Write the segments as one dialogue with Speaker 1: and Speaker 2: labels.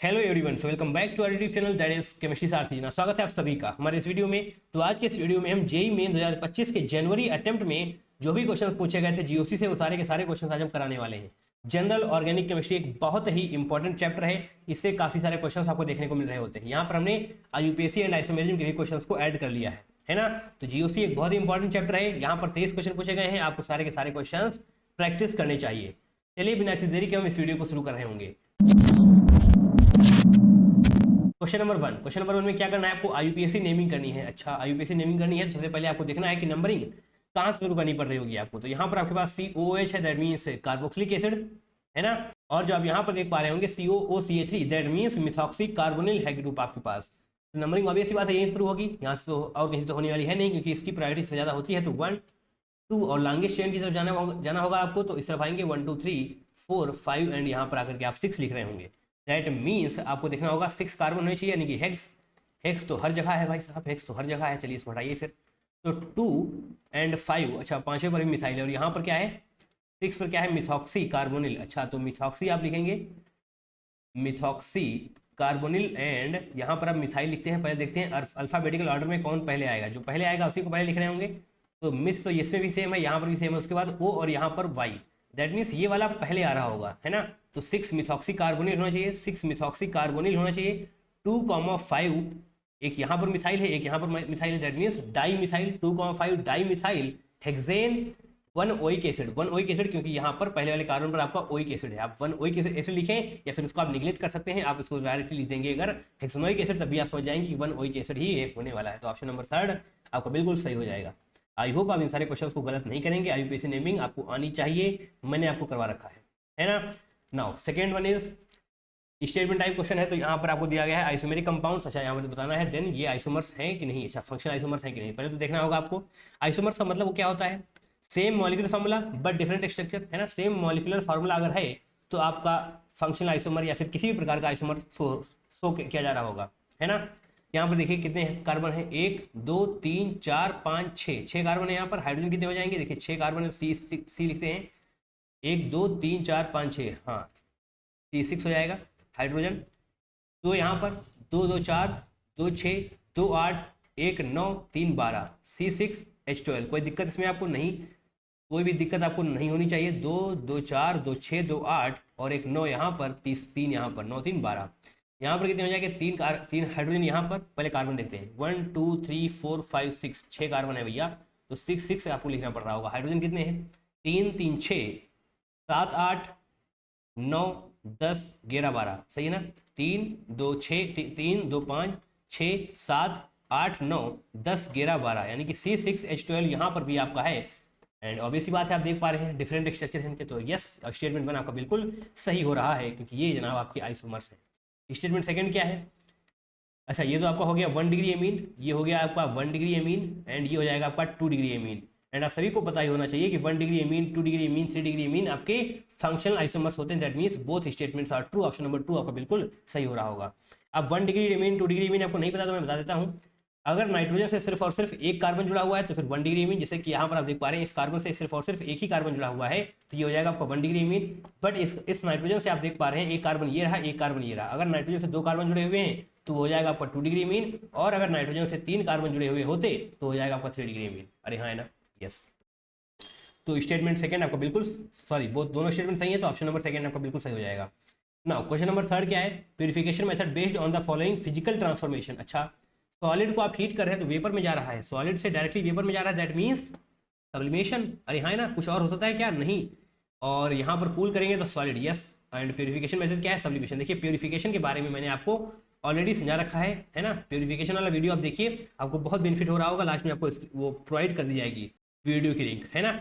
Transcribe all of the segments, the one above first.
Speaker 1: Hello everyone, so welcome back to our YouTube channel that is chemistry Sarathi. ना स्वागत है आप सभी का हमारे इस वीडियो में। तो आज के इस वीडियो में हम जेईई मेन 2025 के जनवरी अटेम्प्ट में जो भी क्वेश्चंस पूछे गए थे जीओसी से, वो सारे के सारे क्वेश्चंस आज हम कराने वाले हैं। जनरल ऑर्गेनिक केमिस्ट्री एक बहुत ही इंपॉर्टेंट चैप्टर है, इससे काफी सारे क्वेश्चंस आपको देखने को मिल रहे होते हैं। यहाँ पर हमने यूपीएससी एंड आइसोमेरिज्म के भी क्वेश्चन को ऐड कर लिया है ना। तो जीओसी एक बहुत ही इंपॉर्टेंट चैप्टर है। यहाँ पर 23 क्वेश्चन पूछे गए हैं, आपको सारे के सारे क्वेश्चन प्रैक्टिस करने चाहिए। चलिए बिना किसी देरी के हम इस वीडियो को शुरू कर रहे होंगे। क्वेश्चन नंबर वन में क्या करना है आपको? आईयूपीएसी नेमिंग करनी है। अच्छा, आईयूपीएसी नेमिंग करनी है तो सबसे पहले आपको देखना है कि नंबरिंग कहां से शुरू करनी पड़ रही होगी आपको। तो यहाँ पर आपके पास COOH है, दैट मीन्स कार्बोक्सिलिक एसिड है ना। और जो आप यहाँ पर देख पा रहे होंगे COOCH3, that means methoxy carbonyl है ग्रुप आपके पास। तो नंबरिंग ऑब्वियस सी बात है यहीं शुरू होगी, यहाँ से तो और कहीं से तो होने वाली है नहीं, क्योंकि इसकी प्रायोरिटी से ज्यादा होती है। तो 1 2 और लॉन्गेस्ट चेन की तरफ जाना होगा आपको। तो इस तरफ आएंगे 1 2 3 4 5 एंड यहाँ पर आकर के आप 6 लिख रहे होंगे। दैट मीन्स आपको देखना होगा 6 कार्बन होने चाहिए, यानी कि हेक्स तो हर जगह है भाई साहब, हेक्स तो हर जगह है। चलिए इसको हटाइए फिर। तो 2 एंड 5, अच्छा पांचवें पर भी मिथाइल है। और यहाँ पर क्या है 6 पर क्या है? Methoxy carbonyl. अच्छा, तो मिथॉक्सी आप लिखेंगे, मिथॉक्सी कार्बोनिल, एंड यहाँ पर आप मिथाइल लिखते हैं। पहले देखते हैं अल्फाबेटिकल ऑर्डर में कौन पहले आएगा। जो पहले आएगा उसी को पहले लिख रहे होंगे। तो मिस तो इसमें भी सेम है, यहाँ पर भी सेम है। उसके बाद O और यहाँ पर Y, दैट मीन्स ये वाला पहले आ रहा होगा, है ना। तो 6 मिथॉक्सी कार्बोनिल होना चाहिए, 6 मिथॉक्सी कार्बोनिल होना चाहिए। 2,5 एक यहाँ पर मिथाइल है, एक यहाँ पर मिथाइल है, that means di methyl. 2,5 di methyl hexane 1 oic acid. 1 oic acid, क्योंकि यहाँ पर पहले वाले कार्बन पर आपका ओइक एसिड है। आप 1 ओइक एसिड लिखें या फिर उसको आप निगलेक्ट कर सकते हैं, आप इसको डायरेक्टली लिख देंगे अगर हेक्सेनोइक एसिड, तब भी आप समझ जाएंगे कि 1 ओइक एसिड ही एक होने वाला है। तो ऑप्शन नंबर 3 आपका बिल्कुल सही हो जाएगा। आई होप आप इन सारे क्वेश्चन को गलत नहीं करेंगे। आईयूपीएसी नेमिंग आपको आनी चाहिए, मैंने आपको करवा रखा है ना। Now second one is statement type question है। तो यहाँ पर आपको दिया गया है आइसोमेरिक कंपाउंड्स। अच्छा, यहाँ पर बताना है देन ये आइसोमर्स हैं कि नहीं। अच्छा, फंक्शनल आइसोमर्स हैं कि नहीं, पहले तो देखना होगा आपको। आइसोमर्स का मतलब वो क्या होता है? Same molecular formula but different structure, है ना। सेम मॉलिक्यूलर फार्मूला अगर है तो आपका फंक्शनल आइसोमर या फिर किसी भी प्रकार का आइसोमर शो किया जा रहा होगा, है ना। यहाँ पर देखिए कितने कार्बन है, 1 2 3 4 5 6 कार्बन है। यहाँ पर हाइड्रोजन कितने हो जाएंगे? देखिए 6 कार्बन है, सी लिखते हैं। 1 2 3 4 5 6, हाँ C6 हो जाएगा हाइड्रोजन। तो यहाँ पर 2 2 4 2 6 2 8 1 9 3 12 C6H12। कोई दिक्कत इसमें आपको नहीं, कोई भी दिक्कत आपको नहीं होनी चाहिए। 2 2 4 2 6 2 8 और 1 9 यहाँ पर, 3 यहाँ पर, 9 3 12। यहाँ पर कितने हो जाएंगे? 3 हाइड्रोजन यहाँ पर। पहले कार्बन देखते हैं, 1 2 3 4 5 6, 6 कार्बन है भैया। तो 6 आपको लिखना पड़ रहा होगा। हाइड्रोजन कितने हैं? 3 3 6 7 8 9 10 11 12, सही है ना। 3 2 6 3 2 5 6 7 8 9 10 11 12, यानी कि C6H12 यहाँ पर भी आपका है। एंड ऑब्वियसली बात है, आप देख पा रहे हैं डिफरेंट स्ट्रक्चर है इनके। तो यस, स्टेटमेंट 1 आपका बिल्कुल सही हो रहा है, क्योंकि ये जनाब आपके आइसोमर्स है। स्टेटमेंट सेकंड क्या है? अच्छा, ये तो आपका हो गया 1 डिग्री एमीन, ये हो गया आपका 1 डिग्री एमीन, एंड ये हो जाएगा आपका 2 डिग्री एमीन। एंड आप सभी को पता ही होना चाहिए कि 1 degree amine, 2 degree amine, 3 degree amine आपके फंक्शनल आइसोमर्स होते हैं। That means both statements are true. Option number 2 आपका बिल्कुल सही हो रहा होगा। अब 1 डिग्री एमीन 2 डिग्री एमीन आपको नहीं पता तो मैं बता देता हूँ। अगर नाइट्रोजन से सिर्फ और सिर्फ एक कार्बन जुड़ा हुआ है तो फिर 1 डिग्री एमीन, जैसे कि यहाँ पर आप देख पा रहे हैं इस कार्बन से सिर्फ और सिर्फ एक ही कार्बन जुड़ा हुआ है, तो ये हो जाएगा आपका 1 डिग्री एमीन। बट इस नाइट्रोजन से आप देख पा रहे हैं एक कार्बन ये रहा, एक कार्बन ये रहा। अगर नाइट्रोजन से 2 कार्बन जुड़े हुए हैं तो हो जाएगा आपका 2 डिग्री एमीन, और अगर नाइट्रोजन से 3 कार्बन जुड़े हुए होते तो हो जाएगा आपका 3 डिग्री एमीन। अरे हाँ, है ना, यस। तो स्टेटमेंट सेकंड आपका बिल्कुल सॉरी, दोनों स्टेटमेंट सही है, तो ऑप्शन नंबर सेकंड आपका बिल्कुल सही हो जाएगा। नाउ क्वेश्चन नंबर 3 क्या है? Purification method based on the following physical transformation. अच्छा, सॉलिड को आप हीट कर रहे हैं तो वेपर में जा रहा है, सॉलिड से डायरेक्टली वेपर में जा रहा है, दैट मीन्स सब्लिमेशन। अरे हाँ, है ना, कुछ और हो सकता है क्या? नहीं। और यहाँ पर कूल करेंगे तो solid, yes. And purification method क्या है? सब्लिमेशन। देखिए प्यूरिफिकेशन के बारे में मैंने आपको ऑलरेडी समझा रखा है ना। प्यूरिफिकेशन वाला वीडियो आप देखिए, आपको बहुत बेनिफिट हो रहा होगा। लास्ट में आपको वो प्रोवाइड कर दी जाएगी वीडियो की लिंक, है ना।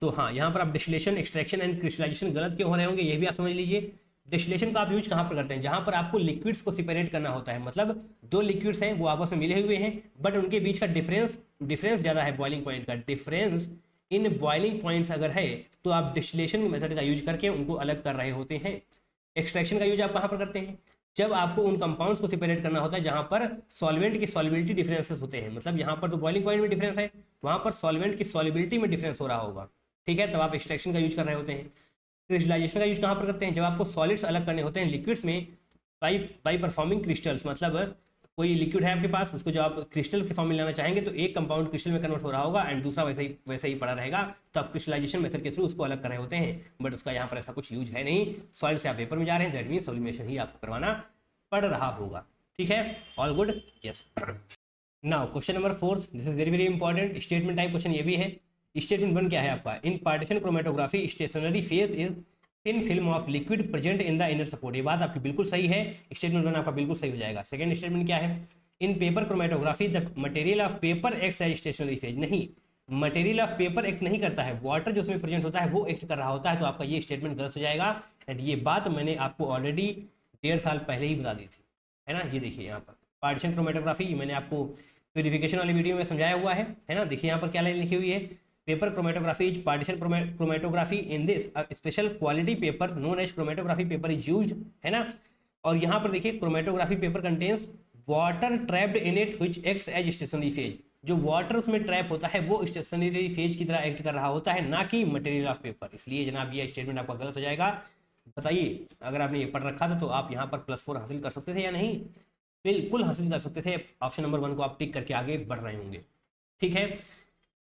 Speaker 1: तो हाँ, यहाँ पर आप डिस्टिलेशन, एक्सट्रैक्शन एंड क्रिस्टलाइजेशन गलत क्यों हो रहे होंगे ये भी आप समझ लीजिए। डिस्टिलेशन का आप यूज कहाँ पर करते हैं? जहाँ पर आपको लिक्विड्स को सेपरेट करना होता है, मतलब 2 लिक्विड्स हैं वो आपस में मिले हुए हैं, बट उनके बीच का डिफरेंस ज़्यादा है, बॉइलिंग पॉइंट का डिफरेंस इन बॉइलिंग पॉइंट्स अगर है तो आप डिस्टिलेशन मेथड का यूज करके उनको अलग कर रहे होते हैं। एक्सट्रैक्शन का यूज आप कहाँ पर करते हैं? जब आपको उन कंपाउंड्स को सेपरेट करना होता है जहाँ पर सॉल्वेंट की सॉल्युबिलिटी डिफरेंसेस होते हैं, मतलब यहाँ पर तो बॉइलिंग पॉइंट में डिफरेंस है, वहाँ पर सॉल्वेंट की सॉल्युबिलिटी में डिफरेंस हो रहा होगा, ठीक है, तब आप एक्सट्रैक्शन का यूज कर रहे होते हैं। क्रिस्टलाइजेशन का यूज कहाँ पर करते हैं? जब आपको सॉलिड्स अलग करने होते हैं लिक्विड्स में, बाई परफॉर्मिंग क्रिस्टल्स, मतलब कोई लिक्विड है आपके पास, उसको जो आप क्रिस्टल्स के फॉर्म में लाना चाहेंगे तो एक कंपाउंड क्रिस्टल में कन्वर्ट हो रहा होगा एंड दूसरा वैसे ही पड़ा रहेगा, तो आप क्रिस्टलाइजेशन मेथड के थ्रू उसको अलग कर रहे होते हैं, बट उसका यहाँ पर ऐसा कुछ यूज है नहीं। सॉइल से आप वेपर में जा रहे हैं, दैट मीन्स सॉल्यूशन ही आपको करवाना पड़ रहा होगा। ठीक है, all good, yes. Now question number 4, this is very very important, statement type question ये भी है। स्टेटमेंट 1 क्या है आपका, in partition chromatography stationary phase is thin film of liquid present in the inner support, ये बात आपकी बिल्कुल सही है, स्टेटमेंट 1 आपका बिल्कुल सही हो जाएगा। सेकंड स्टेटमेंट क्या है, in paper chromatography the material of paper acts as stationary phase, नहीं, मटेरियल ऑफ पेपर एक्ट नहीं करता है, वाटर जो उसमें प्रेजेंट होता है वो एक्ट कर रहा होता है, तो आपका ये स्टेटमेंट गलत हो जाएगा। एंड ये बात मैंने आपको ऑलरेडी 1.5 साल पहले ही बता दी थी, है ना। ये देखिए यहाँ पर पार्टीशन क्रोमेटोग्राफी मैंने आपको प्यूरिफिकेशन वाली वीडियो में समझाया हुआ है ना। देखिए यहाँ पर क्या लाइन लिखी हुई है, paper chromatography is partition chromatography in this special quality paper known as chromatography paper is used, है ना। और यहाँ पर देखिए chromatography paper contains water trapped in it which acts as stationary phase, जो वाटर उसमें ट्रैप होता है वो स्टेशनरी फेज की तरह एक्ट कर रहा होता है, ना कि मटेरियल ऑफ पेपर। इसलिए जनाब ये स्टेटमेंट आपका गलत हो जाएगा। बताइए, अगर आपने ये पढ़ रखा था तो आप यहाँ पर +4 हासिल कर सकते थे या नहीं? बिल्कुल हासिल कर सकते थे। ऑप्शन नंबर 1 को आप टिक करके आगे बढ़ रहे होंगे। ठीक है,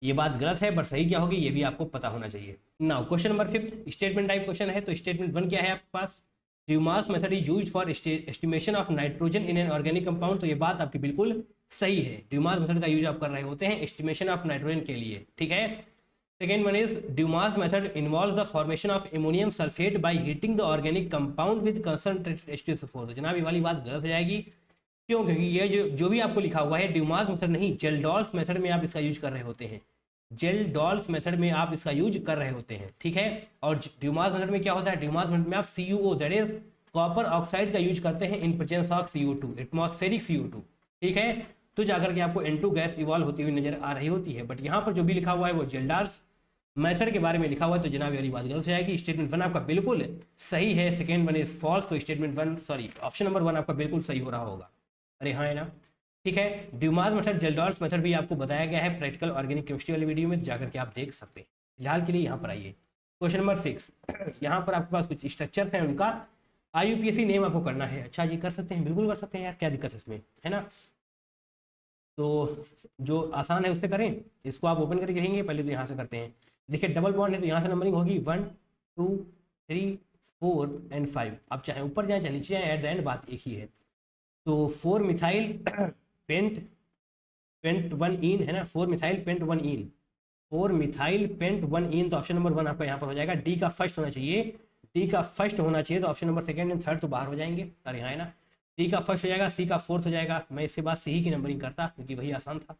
Speaker 1: ये बात गलत है, बट सही क्या होगी ये भी आपको पता होना चाहिए। Now question number 5 statement type question है, तो स्टेटमेंट 1 क्या है आपके पास, Dumas method is used for estimation of nitrogen in an organic compound, तो ये बात आपकी बिल्कुल सही है। ड्यूमास मेथड का यूज आप कर रहे होते हैं एस्टिमेशन ऑफ नाइट्रोजन के लिए। ठीक है, second one is Dumas method involves the formation of ammonium sulphate by heating the organic compound with concentrated H2SO4, तो जनाब ये वाली बात गलत हो जाएगी। क्यों? क्योंकि ये जो भी आपको लिखा हुआ है ड्यूमास मेथड नहीं, जेल्डॉल्स मेथड में आप इसका यूज कर रहे होते हैं, जेल्डॉल्स मेथड में आप इसका यूज कर रहे होते हैं। ठीक है, और ड्यूमास मेथड में क्या होता है, ड्यूमास मेथड में आप CuO that is copper oxide का यूज करते हैं in presence of CO2, atmospheric CO2। ठीक है, तो जाकर के आपको N2 गैस इवॉल्व होती हुई नजर आ रही होती है, बट यहाँ पर जो भी लिखा हुआ है वो जेल्डॉल्स मेथड के बारे में लिखा हुआ है, तो जनाब वाली बात गलत हो जाएगी। स्टेटमेंट 1 आपका बिल्कुल सही है, सेकेंड वन इज फॉल्स, तो स्टेटमेंट 1 सॉरी ऑप्शन नंबर 1 आपका बिल्कुल सही हो रहा होगा। अरे हाँ है ना। ठीक है, ड्यूमास मेथड जेल्डॉल्स मेथड भी आपको बताया गया है प्रैक्टिकल ऑर्गेनिक केमिस्ट्री वाली वीडियो में, जाकर के आप देख सकते हैं। फिलहाल के लिए यहाँ पर आइए क्वेश्चन नंबर 6, यहाँ पर आपके पास कुछ स्ट्रक्चर्स हैं, उनका IUPAC नेम आपको करना है। अच्छा जी, कर सकते हैं, बिल्कुल कर सकते हैं यार, क्या दिक्कत है इसमें, है ना। तो जो आसान है उससे करें, इसको आप ओपन करके लिखेंगे, पहले तो यहाँ से करते हैं। देखिए डबल बॉन्ड है तो यहाँ से नंबरिंग होगी 1 2 3 4 एंड 5, आप चाहे ऊपर जाए चाहे नीचे जाए, एट द एंड बात एक ही है। तो 4 मिथाइल पेंट 1 इन, है ना, 4 मिथाइल पेंट 1 इन, 4 मिथाइल पेंट 1 इन, तो ऑप्शन नंबर 1 आपका यहाँ पर हो जाएगा। डी का फर्स्ट होना चाहिए, डी का फर्स्ट होना चाहिए, तो option number second and third तो बाहर हो जाएंगे। अरे हाँ है ना, डी का फर्स्ट हो जाएगा, सी का फोर्थ हो जाएगा। मैं इसके बाद सी की नंबरिंग करता क्योंकि वही आसान था।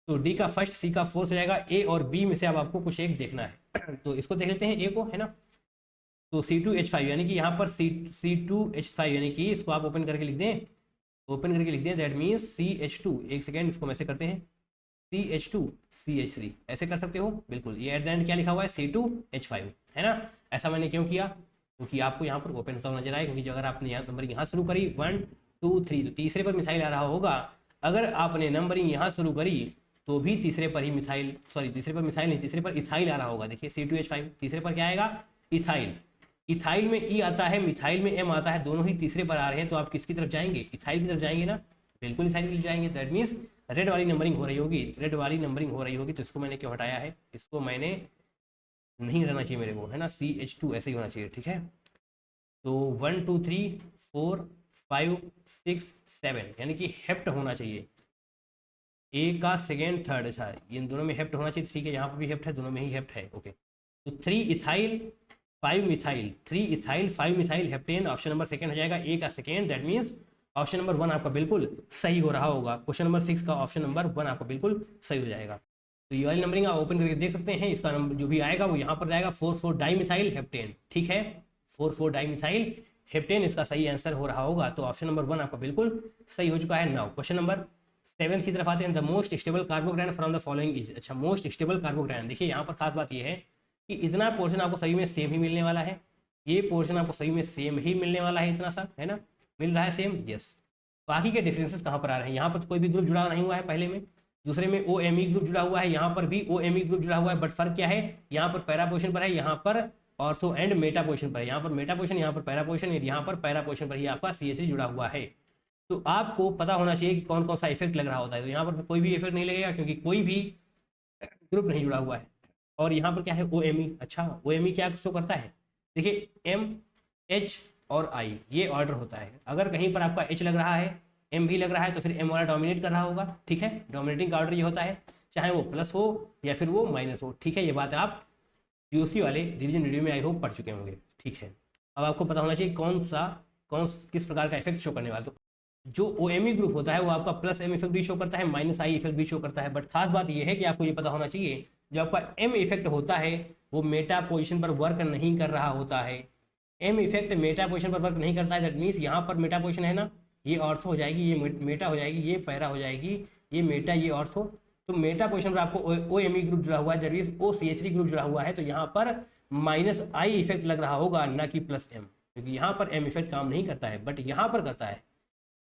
Speaker 1: तो डी का फर्स्ट, सी का फोर्थ हो जाएगा। ए और बी में से अब आपको कुछ एक देखना है तो इसको देख लेते हैं ए को, है ना। तो C2H5 यानी कि यहाँ पर C2H5 यानी कि इसको आप ओपन करके लिख दें, ओपन करके लिख दें, दैट मीन्स CH2, एक सेकेंड इसको ऐसे करते हैं, CH2 CH3, ऐसे कर सकते हो बिल्कुल। ये एट द एंड क्या लिखा हुआ है, C2H5, है ना। ऐसा मैंने क्यों किया, क्योंकि आपको यहाँ पर ओपन होता हुआ नजर आए, क्योंकि अगर आपने यहाँ नंबरिंग यहाँ शुरू करी 1 2 3 तो तीसरे पर मिथाइल आ रहा होगा। अगर आपने नंबरिंग यहाँ शुरू करी तो भी तीसरे पर ही मिथाइल, सॉरी तीसरे पर मिथाइल नहीं, तीसरे पर इथाइल आ रहा होगा। देखिए C2H5 तीसरे पर क्या आएगा, इथाइल। इथाइल में ई आता है, मिथाइल में एम आता है, दोनों ही तीसरे पर आ रहे हैं, तो आप किसकी तरफ जाएंगे, इथाइल की तरफ जाएंगे ना, बिल्कुल इथाइल की तरफ जाएंगे। दैट मीन्स रेड वाली नंबरिंग हो रही होगी, रेड वाली नंबरिंग हो रही होगी, तो इसको मैंने क्यों हटाया है, इसको मैंने नहीं रहना चाहिए मेरे को, है ना, CH2 ऐसे ही होना चाहिए। ठीक है, तो 1 2 3 4 5 6 7 यानी कि हेप्ट होना चाहिए, ए का सेकेंड थर्ड। अच्छा इन दोनों में हेप्ट होना चाहिए, ठीक है, यहाँ पर भी हेप्ट है, दोनों में ही हेप्ट है। ओके, तो 3 ethyl 5 methyl, 3 ethyl 5 methyl heptane, option number second हो जाएगा, ए का second. That means option number 1 आपका बिल्कुल सही हो रहा होगा। क्वेश्चन नंबर 6 का ऑप्शन नंबर 1 आपका बिल्कुल सही हो जाएगा। तो ये वाली नंबरिंग आप ओपन करके देख सकते हैं, इसका नंबर जो भी आएगा वो यहाँ पर जाएगा 4 डाई मिथाइल हेप्टेन। ठीक है, 4 डाई मिथाइल हेप्टेन इसका सही आंसर हो रहा होगा, तो ऑप्शन नंबर 1 आपका बिल्कुल सही हो चुका है। नाउ क्वेश्चन नंबर 7 की तरफ आते हैं। The most stable carbocation from the following is, अच्छा मोस्ट स्टेबल कार्बोकेटायन, देखिए यहाँ पर खास बात ये है कि इतना पोर्शन आपको सही में सेम ही मिलने वाला है, ये पोर्शन आपको सही में सेम ही मिलने वाला है, इतना सा, है ना, मिल रहा है सेम, यस। बाकी के डिफरेंसेस कहाँ पर आ रहे हैं, यहाँ पर तो कोई भी ग्रुप जुड़ा नहीं हुआ है पहले में, दूसरे में OMe ग्रुप जुड़ा हुआ है, यहाँ पर भी OMe ग्रुप जुड़ा हुआ है, बट फर्क क्या है, यहाँ पर पैरा पोर्शन पर है, यहाँ पर ऑर्थो एंड मेटा पोजिशन पर, यहाँ पर मेटा पोजिशन, यहाँ पर पैरा पोजिशन, यहाँ पर पैरा पोजिशन पर ही आपका CH3 जुड़ा हुआ है। तो आपको पता होना चाहिए कि कौन कौन सा इफेक्ट लग रहा होता है। तो यहाँ पर कोई भी इफेक्ट नहीं लगेगा क्योंकि कोई भी ग्रुप नहीं जुड़ा हुआ है। और यहाँ पर क्या है, OMe। अच्छा, OMe क्या शो करता है, देखिए M, H और I ये ऑर्डर होता है। अगर कहीं पर आपका H लग रहा है, M भी लग रहा है, तो फिर M वाला डोमिनेट कर रहा होगा। ठीक है, डोमिनेटिंग का ऑर्डर ये होता है, चाहे वो प्लस हो या फिर वो माइनस हो। ठीक है, ये बात आप GOC वाले रिवीजन वीडियो में आई होप पढ़ चुके होंगे। ठीक है, अब आपको पता होना चाहिए किस प्रकार का इफेक्ट शो करने वाला। तो जो OMe ग्रुप होता है वो आपका प्लस M इफेक्ट भी शो करता है, माइनस I इफेक्ट भी शो करता है। बट खास बात ये है कि आपको ये पता होना चाहिए जो आपका M इफेक्ट होता है वो मेटा पोजिशन पर वर्क नहीं कर रहा होता है। M इफेक्ट मेटा पोजिशन पर वर्क नहीं करता है। दैट मीन्स यहाँ पर मेटा पोजिशन है ना, ये ऑर्थो हो जाएगी, ये मेटा हो जाएगी, ये पैरा हो जाएगी, ये मेटा, ये ऑर्थो। तो मेटा पोजिशन पर आपको OMe ग्रुप जुड़ा हुआ है, दैट मीन्स OCH3 ग्रुप जुड़ा हुआ है। तो यहाँ पर माइनस I इफेक्ट लग रहा होगा, ना कि प्लस M, क्योंकि यहाँ पर M इफेक्ट काम नहीं करता है बट यहाँ पर करता है।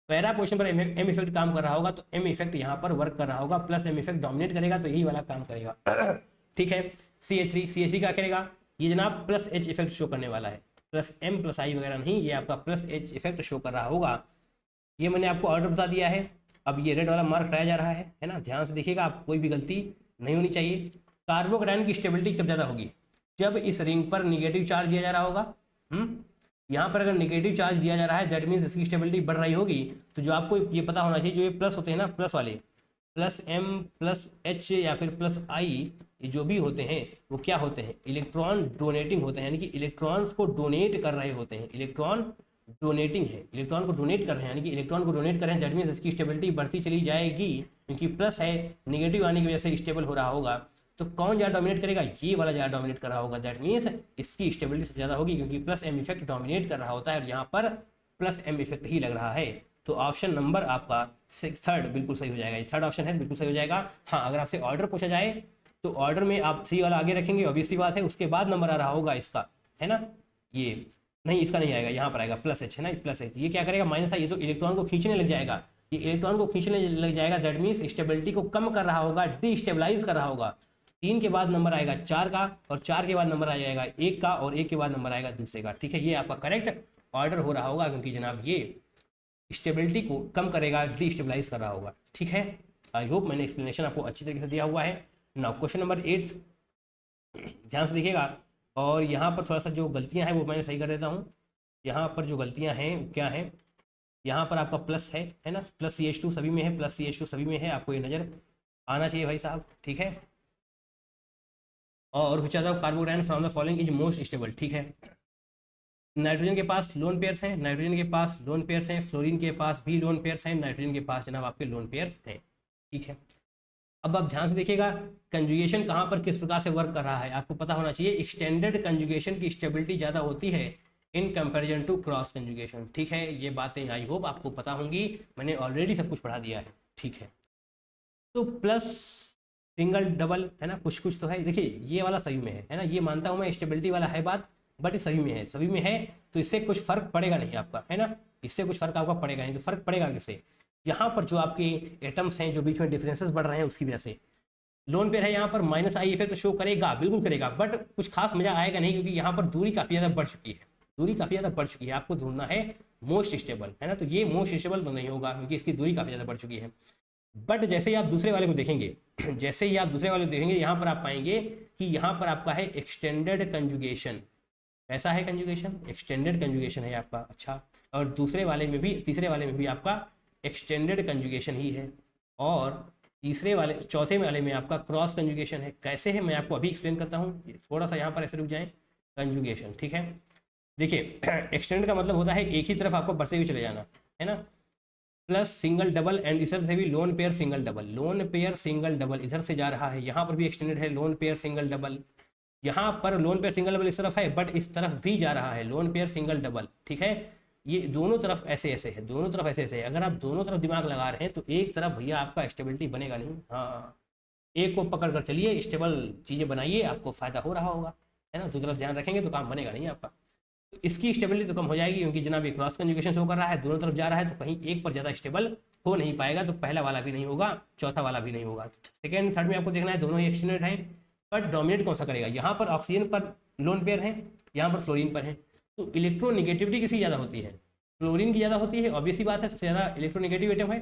Speaker 1: पैरा पोजिशन पर M इफेक्ट काम कर रहा होगा तो M इफेक्ट यहाँ पर वर्क कर रहा होगा, प्लस M इफेक्ट डोमिनेट करेगा तो यही वाला काम करेगा। ठीक है, CH3 क्या करेगा, ये जनाब प्लस H इफेक्ट शो करने वाला है, प्लस M प्लस I वगैरह नहीं, ये आपका प्लस H इफेक्ट शो कर रहा होगा। ये मैंने आपको ऑर्डर बता दिया है। अब ये रेड वाला मार्क हटाया जा रहा है ना, ध्यान से देखिएगा, आप कोई भी गलती नहीं होनी चाहिए। कार्बोकैटायन की स्टेबिलिटी कब ज़्यादा होगी, जब इस रिंग पर निगेटिव चार्ज दिया जा रहा होगा। यहाँ पर अगर निगेटिव चार्ज दिया जा रहा है दैट मीन्स इसकी स्टेबिलिटी बढ़ रही होगी। तो जो आपको ये पता होना चाहिए, जो ये प्लस होते हैं ना, प्लस वाले, प्लस M प्लस H या फिर प्लस I, ये जो भी होते हैं वो क्या होते हैं, इलेक्ट्रॉन डोनेटिंग होते हैं, यानी कि इलेक्ट्रॉन्स को डोनेट कर रहे होते हैं। इलेक्ट्रॉन डोनेटिंग है, इलेक्ट्रॉन को डोनेट कर रहे हैं, यानी कि इलेक्ट्रॉन को डोनेट कर रहे हैं, दैट मीन्स इसकी स्टेबिलिटी बढ़ती चली जाएगी क्योंकि प्लस है, निगेटिव आने की वजह से स्टेबल हो रहा होगा। तो कौन ज़्यादा डोमिनेट करेगा, ये वाला ज़्यादा डोमिनेट कर रहा होगा, दैट मीन्स इसकी स्टेबिलिटी से ज़्यादा होगी क्योंकि प्लस M इफेक्ट डोमिनेट कर रहा होता है और यहाँ पर प्लस M इफेक्ट ही लग रहा है। तो ऑप्शन नंबर आपका थर्ड बिल्कुल सही हो जाएगा, ये थर्ड ऑप्शन है, बिल्कुल सही हो जाएगा। हाँ, अगर आपसे ऑर्डर पूछा जाए तो ऑर्डर में आप 3 वाला आगे रखेंगे, ऑब्वियसली बात है, उसके बाद नंबर आ रहा होगा इसका, है ना, ये नहीं, इसका नहीं आएगा, यहाँ पर आएगा प्लस H, है ना, प्लस H। ये क्या करेगा, माइनस I, ये तो इलेक्ट्रॉन को खींचने लग जाएगा, ये इलेक्ट्रॉन को खींचने लग जाएगा, दैट मीन्स स्टेबिलिटी को कम कर रहा होगा, डिस्टेबलाइज कर रहा होगा। 3 के बाद नंबर आएगा 4 का, और 4 के बाद नंबर आ जाएगा 1 का, और 1 के बाद नंबर आएगा दूसरे का। ठीक है, ये आपका करेक्ट ऑर्डर हो रहा होगा क्योंकि जनाब ये स्टेबिलिटी को कम करेगा, डिस्टेबलाइज कर रहा होगा। ठीक है, आई होप मैंने एक्सप्लेनेशन आपको अच्छी तरीके से दिया हुआ है। नाउ क्वेश्चन नंबर 8 ध्यान से देखिएगा, और यहाँ पर थोड़ा सा जो गलतियाँ हैं वो मैंने सही कर देता हूँ। यहाँ पर जो गलतियाँ हैं क्या हैं, यहाँ पर आपका प्लस है ना, प्लस CH2 सभी में है, प्लस CH2 सभी में है, आपको ये नज़र आना चाहिए भाई साहब। ठीक है, और which of carbocation from the following is most stable. ठीक है, नाइट्रोजन के पास लोन पेयर्स हैं, नाइट्रोजन के पास लोन पेयर्स हैं, फ्लोरीन के पास भी लोन पेयर्स हैं, नाइट्रोजन के पास जनाब आपके लोन पेयर्स हैं। ठीक है, अब आप ध्यान से देखिएगा कंजुगेशन कहाँ पर किस प्रकार से वर्क कर रहा है, आपको पता होना चाहिए। एक्सटेंडेड कंजुगेशन की स्टेबिलिटी ज़्यादा होती है in comparison to cross conjugation. ठीक है, ये बातें आई होप आपको पता होंगी, मैंने ऑलरेडी सब कुछ पढ़ा दिया है। ठीक है, तो प्लस सिंगल डबल है ना, कुछ कुछ तो है। देखिए ये वाला सभी में है ना, ये मानता हूँ मैं स्टेबिलिटी वाला है बात, बट सभी में है, सभी में है, तो इससे कुछ फर्क पड़ेगा नहीं आपका, है ना, इससे कुछ फर्क आपका पड़ेगा नहीं। तो फर्क पड़ेगा किससे, यहाँ पर जो आपके एटम्स हैं जो बीच में डिफरेंसेस बढ़ रहे हैं उसकी वजह से। लोन पेयर है, यहाँ पर माइनस I इफेक्ट शो करेगा, बिल्कुल करेगा, बट कुछ खास मजा आएगा नहीं क्योंकि यहाँ पर दूरी काफ़ी ज़्यादा बढ़ चुकी है, दूरी काफ़ी ज़्यादा बढ़ चुकी है। आपको ढूंढना है मोस्ट स्टेबल, है ना, तो ये मोस्ट स्टेबल तो नहीं होगा क्योंकि इसकी दूरी काफ़ी ज़्यादा बढ़ चुकी है। बट जैसे ही आप दूसरे वाले को देखेंगे जैसे ही आप दूसरे वाले को देखेंगे, यहाँ पर आप पाएंगे कि यहाँ पर आपका है एक्सटेंडेड कंजुगेशन। ऐसा है कंजुगेशन, एक्सटेंडेड कंजुगेशन है आपका। अच्छा, और दूसरे वाले में भी, तीसरे वाले में भी आपका एक्सटेंडेड कंजुगेशन ही है, और तीसरे वाले, चौथे वाले में आपका क्रॉस कंजुगेशन है। कैसे है मैं आपको अभी एक्सप्लेन करता हूँ, थोड़ा सा यहाँ पर ऐसे रुक जाएं। कंजुगेशन, ठीक है, देखिए एक्सटेंड का मतलब होता है एक ही तरफ आपको बढ़ते हुए चले जाना, है ना, प्लस सिंगल डबल, एंड इधर से भी lone pair single double, lone pair single double इधर से जा रहा है, यहाँ पर भी एक्सटेंडेड है लोन पेयर सिंगल डबल, यहाँ पर लोन पेयर सिंगल डबल इस तरफ है बट इस तरफ भी जा रहा है लोन पेयर सिंगल डबल। ठीक है, ये दोनों तरफ ऐसे ऐसे है, दोनों तरफ ऐसे ऐसे है। अगर आप दोनों तरफ दिमाग लगा रहे हैं तो एक तरफ भैया आपका स्टेबिलिटी बनेगा नहीं। हाँ, एक को पकड़ कर चलिए, स्टेबल चीज़ें बनाइए, आपको फायदा हो रहा होगा, है ना, दो तरफ ध्यान रखेंगे तो काम बनेगा नहीं आपका। तो इसकी स्टेबिलिटी तो कम हो जाएगी क्योंकि जनाब ये क्रॉस कंजुगेशन शो कर रहा है, दोनों तरफ जा रहा है, तो कहीं एक पर ज़्यादा स्टेबल हो नहीं पाएगा, तो पहला वाला भी नहीं होगा, चौथा वाला भी नहीं होगा। सेकेंड थर्ड में आपको देखना है दोनों ही एक्सटेंडेड है, बट डोमिनेट कौन सा करेगा, यहाँ पर ऑक्सीजन पर लोन पेयर है, यहाँ पर फ्लोरीन पर है, तो इलेक्ट्रोनेगेटिविटी किसकी ज़्यादा होती है, फ्लोरीन की ज़्यादा होती है, ऑब्वियस सी बात है, सबसे ज़्यादा इलेक्ट्रोनेगेटिव एटम है,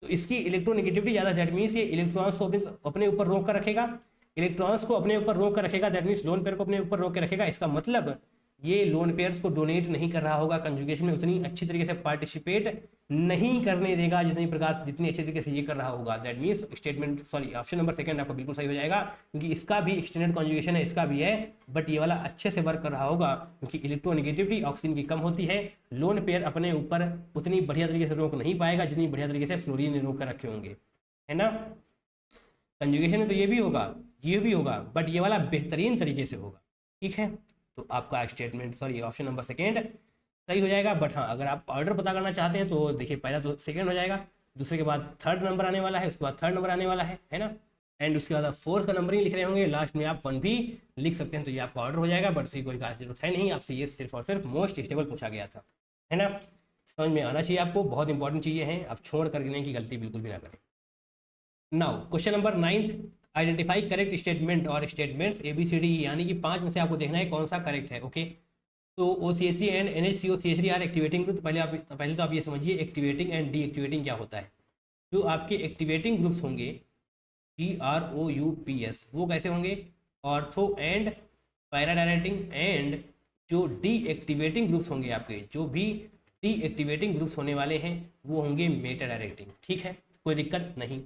Speaker 1: तो इसकी इलेक्ट्रोनेगेटिविटी ज़्यादा, दैट मीन्स ये इलेक्ट्रॉन्स को अपने ऊपर रोक कर रखेगा, इलेक्ट्रॉन्स को अपने ऊपर रोक कर रखेगा, दैट मीन्स लोन पेयर को अपने ऊपर रोक कर रखेगा। इसका मतलब ये लोन पेयर्स को डोनेट नहीं कर रहा होगा, कंजुगेशन में उतनी अच्छी तरीके से पार्टिसिपेट नहीं करने देगा जितनी अच्छी तरीके से ये कर रहा होगा। That means statement sorry option number second आपका बिल्कुल सही हो जाएगा, क्योंकि इसका भी एक्सटेंडेड कॉन्जुगेशन है, इसका भी है, बट ये वाला अच्छे से वर्क कर रहा होगा, क्योंकि इलेक्ट्रोनेगेटिविटी ऑक्सीजन की कम होती है, लोन पेयर अपने ऊपर उतनी बढ़िया तरीके से रोक नहीं पाएगा जितनी बढ़िया तरीके से फ्लोरीन ने रोक कर रखे होंगे, है ना। कंजुगेशन में तो ये भी होगा, बट ये वाला बेहतरीन तरीके से होगा, ठीक है। तो आपका statement sorry option number second सही हो जाएगा। बट हाँ, अगर आप ऑर्डर पता करना चाहते हैं तो देखिए पहला तो सेकेंड हो जाएगा, दूसरे के बाद थर्ड नंबर आने वाला है, उसके बाद थर्ड नंबर आने वाला है ना, एंड उसके बाद आप फोर्थ का नंबर ही लिख रहे होंगे, लास्ट में आप 1 भी लिख सकते हैं, तो ये आपका ऑर्डर हो जाएगा। बट इसकी कोई खास जरूरत है नहीं, आपसे ये सिर्फ और सिर्फ मोस्ट स्टेबल पूछा गया था, है ना। समझ में आना चाहिए आपको, बहुत इंपॉर्टेंट चीज़ें हैं, आप छोड़ करने की गलती बिल्कुल भी ना करें। Now question number 9, identify correct statement और स्टेटमेंट्स ABCD, यानी कि 5 में से आपको देखना है कौन सा करेक्ट है। ओके, तो OCH3 and NHCOCH3 are activating group. पहले तो आप ये समझिए एक्टिवेटिंग एंड डीएक्टिवेटिंग क्या होता है। जो आपके एक्टिवेटिंग ग्रुप्स होंगे GROUPS वो कैसे होंगे, ortho and para directing, and जो डीएक्टिवेटिंग ग्रुप्स होंगे आपके, जो भी डीएक्टिवेटिंग ग्रुप्स होने वाले हैं वो होंगे मेटा डायरेक्टिंग, ठीक है, कोई दिक्कत नहीं।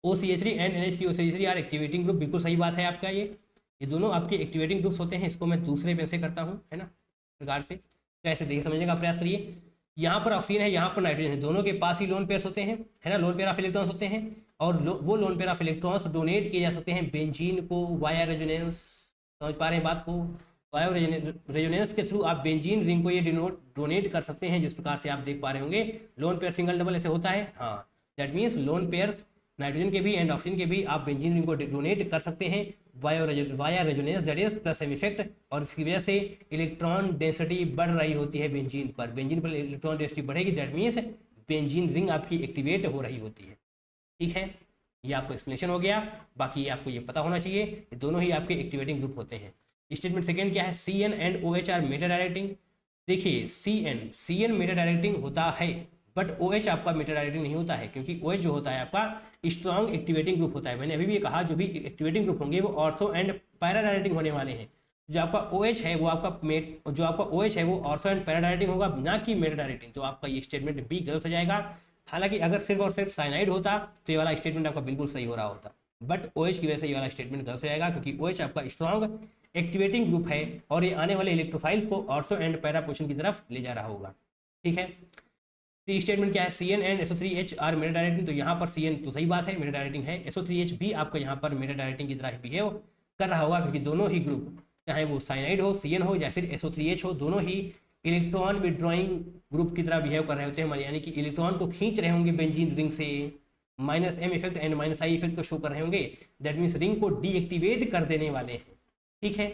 Speaker 1: OCH3 and NHCOCH3 are activating group, बिल्कुल सही बात है आपका, ये दोनों आपके एक्टिवेटिंग ग्रुप्स होते हैं। इसको मैं दूसरे पेन से करता हूँ, है ना, प्रकार से कैसे देखिए समझने का प्रयास करिए। यहाँ पर ऑक्सीजन है, यहाँ पर नाइट्रोजन है, दोनों के पास ही लोन पेयर्स होते हैं, है ना, लोन पेयर ऑफ इलेक्ट्रॉन्स होते हैं, और वो lone pair of electrons donate किए जा सकते हैं बेंजीन को वाया रेजोनेंस। समझ पा रहे हैं बात को, वाया रेजोनेंस के थ्रू आप बेंजीन रिंग को ये डोनेट कर सकते हैं, जिस प्रकार से आप देख पा रहे होंगे। लोन पेयर सिंगल डबल ऐसे होता है, हाँ, that means lone pairs nitrogen के भी एंड ऑक्सीजन के भी आप बेंजीन रिंग को डोनेट कर सकते हैं via resonance, that is plus M effect, और इसकी वजह से इलेक्ट्रॉन डेंसिटी बढ़ रही होती है बेंजीन पर इलेक्ट्रॉन डेंसिटी बढ़ेगी, दैट मीन्स बेंजीन रिंग आपकी एक्टिवेट हो रही होती है, ठीक है। ये आपको एक्सप्लेनेशन हो गया, बाकी आपको ये पता होना चाहिए, ये दोनों ही आपके एक्टिवेटिंग ग्रुप होते हैं। स्टेटमेंट सेकेंड क्या है, CN and OH are meta directing. देखिए CN मेटा डायरेक्टिंग होता है, बट OH आपका मेटा डायरेक्टिंग नहीं होता है, क्योंकि OH जो होता है आपका स्ट्रॉन्ग एक्टिवेटिंग ग्रुप होता है। मैंने अभी भी कहा जो भी एक्टिवेटिंग ग्रुप होंगे वो ऑर्थो एंड पैरा डायरेक्टिंग होने वाले हैं। जो आपका OH है वो ऑर्थो एंड पैरा डायरेक्टिंग होगा, ना कि मेटा डायरेक्टिंग। तो आपका ये स्टेटमेंट भी गलत हो जाएगा। हालांकि अगर सिर्फ और सिर्फ साइनाइड होता तो ये वाला स्टेटमेंट आपका बिल्कुल सही हो रहा होता, बट OH की वजह से ये वाला स्टेटमेंट गलत हो जाएगा, क्योंकि OH आपका स्ट्रॉन्ग एक्टिवेटिंग ग्रुप है और ये आने वाले इलेक्ट्रोफाइल्स को ऑर्थो एंड पैरा पोर्शन की तरफ ले जा रहा होगा, ठीक है। स्टेटमेंट क्या है, CN and SO3H are meta directing. तो यहाँ पर CN तो सही बात है, मेटा डायरेक्टिंग है, SO3H भी आपका यहाँ पर मेटा डायरेक्टिंग की तरह बिहेव कर रहा होगा, क्योंकि दोनों ही ग्रुप, चाहे वो साइनाइड हो, CN हो या फिर SO3H हो, दोनों ही इलेक्ट्रॉन विड्रॉइंग ग्रुप की तरह बिहेव कर रहे होते हैं, यानी कि इलेक्ट्रॉन को खींच रहे होंगे बेंजीन रिंग से, -M effect and -I effect को शो कर रहे होंगे, दैट मीन्स रिंग को डीएक्टिवेट कर देने वाले हैं, ठीक है।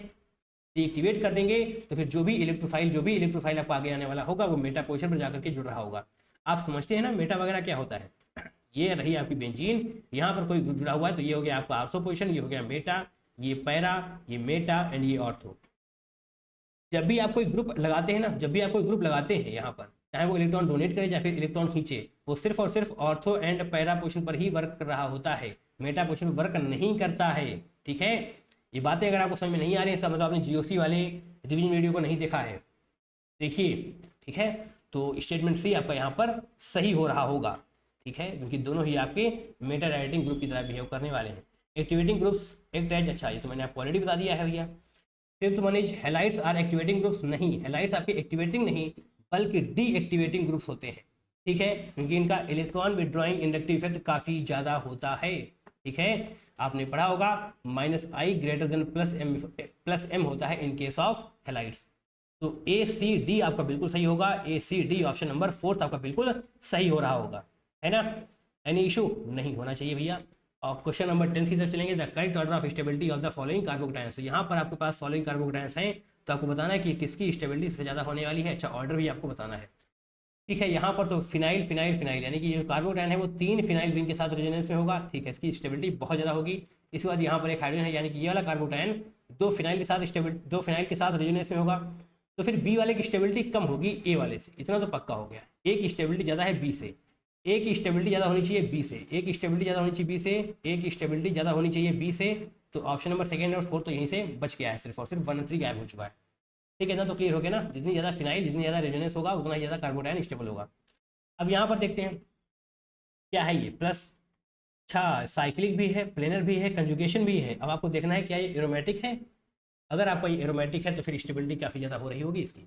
Speaker 1: डीएक्टिवेट कर देंगे तो फिर जो भी इलेक्ट्रोफाइल आपको आगे आने वाला होगा वो मेटा पोजीशन पर जाकर के जुड़ रहा होगा। आप समझते हैं ना मेटा वगैरह क्या होता है। ये रही आपकी बेंजीन, यहाँ पर कोई ग्रुप जुड़ा हुआ है तो ये हो गया आपका आर्थो पोजीशन, ये हो गया मेटा, ये पैरा, ये मेटा एंड ये ऑर्थो। जब भी आप कोई ग्रुप लगाते हैं यहाँ पर, चाहे वो इलेक्ट्रॉन डोनेट करे या फिर इलेक्ट्रॉन खींचे, वो सिर्फ और सिर्फ ऑर्थो एंड पैरा पोजीशन पर ही वर्क कर रहा होता है, मेटा पोजीशन पर वर्क नहीं करता है, ठीक है। ये बातें अगर आपको समझ में नहीं आ रही है, इसका मतलब आपने GOC वाले रिवीजन वीडियो को नहीं देखा है, देखिए, ठीक है। तो स्टेटमेंट C आपका यहाँ पर सही हो रहा होगा, ठीक है, क्योंकि दोनों ही आपके मेटा डायरेक्टिंग ग्रुप की तरह बिहेव करने वाले हैं। एक्टिवेटिंग ग्रुप्स एक्ट एज, अच्छा ये तो मैंने आपको ऑलरेडी बता दिया है भैया। Fifth one is halides are activating groups. नहीं, हैलाइड्स आपके एक्टिवेटिंग नहीं बल्कि डीएक्टिवेटिंग ग्रुप्स होते हैं, ठीक है, क्योंकि इनका इलेक्ट्रॉन विड्रॉइंग इंडक्टिव इफेक्ट काफ़ी ज़्यादा होता है, ठीक है। आपने पढ़ा होगा -I ग्रेटर देन +M होता है इन केस ऑफ हैलाइड्स। तो ACD आपका बिल्कुल सही होगा, ACD ऑप्शन नंबर 4 आपका बिल्कुल सही हो रहा होगा, है ना। एनी इशू नहीं होना चाहिए भैया। और क्वेश्चन नंबर 10 की तरफ चलेंगे, the correct order of stability of the following carbocations. तो यहाँ पर आपके पास फॉलोइंग कार्बोकेटायंस हैं, तो आपको बताना है कि किसकी स्टेबिलिटी सबसे ज़्यादा होने वाली है। अच्छा, ऑर्डर भी आपको बताना है। ठीक है। यहाँ पर तो फिनाइल फिनाइल फिनाइल यानी कि जो कार्बोकैटायन है वो 3 फिनाइल रिंग के साथ रेजोनेंस में होगा। ठीक है, इसकी स्टेबिलिटी बहुत ज़्यादा होगी। इसके बाद यहाँ पर एक हाइड्रोजन है यानी कि ये वाला कार्बोकैटायन 2 फिनाइल के साथ रेजोनेंस में होगा। तो फिर बी वाले की स्टेबिलिटी कम होगी ए वाले से, इतना तो पक्का हो गया। ए की स्टेबिलिटी ज़्यादा है बी से, ए की स्टेबिलिटी ज़्यादा होनी चाहिए बी से, ए की स्टेबिलिटी ज़्यादा होनी चाहिए बी से, ए की स्टेबिलिटी ज़्यादा होनी चाहिए बी से। तो ऑप्शन नंबर सेकंड और फोर्थ तो यहीं से बच गया है, सिर्फ और सिर्फ 1 और 3 गायब हो चुका है। ठीक है ना, तो क्लियर हो गया ना, जितनी ज़्यादा फिनाइल जितनी ज़्यादा रेजोनेंस होगा उतना ही ज़्यादा कार्बोकैटायन स्टेबल होगा। अब यहाँ पर देखते हैं क्या है ये प्लस। अच्छा, साइक्लिक भी है, प्लेनर भी है, कंजुगेशन भी है। अब आपको देखना है क्या ये एरोमेटिक है। अगर आपका ये एरोमेटिक है तो फिर स्टेबिलिटी काफ़ी ज़्यादा हो रही होगी इसकी।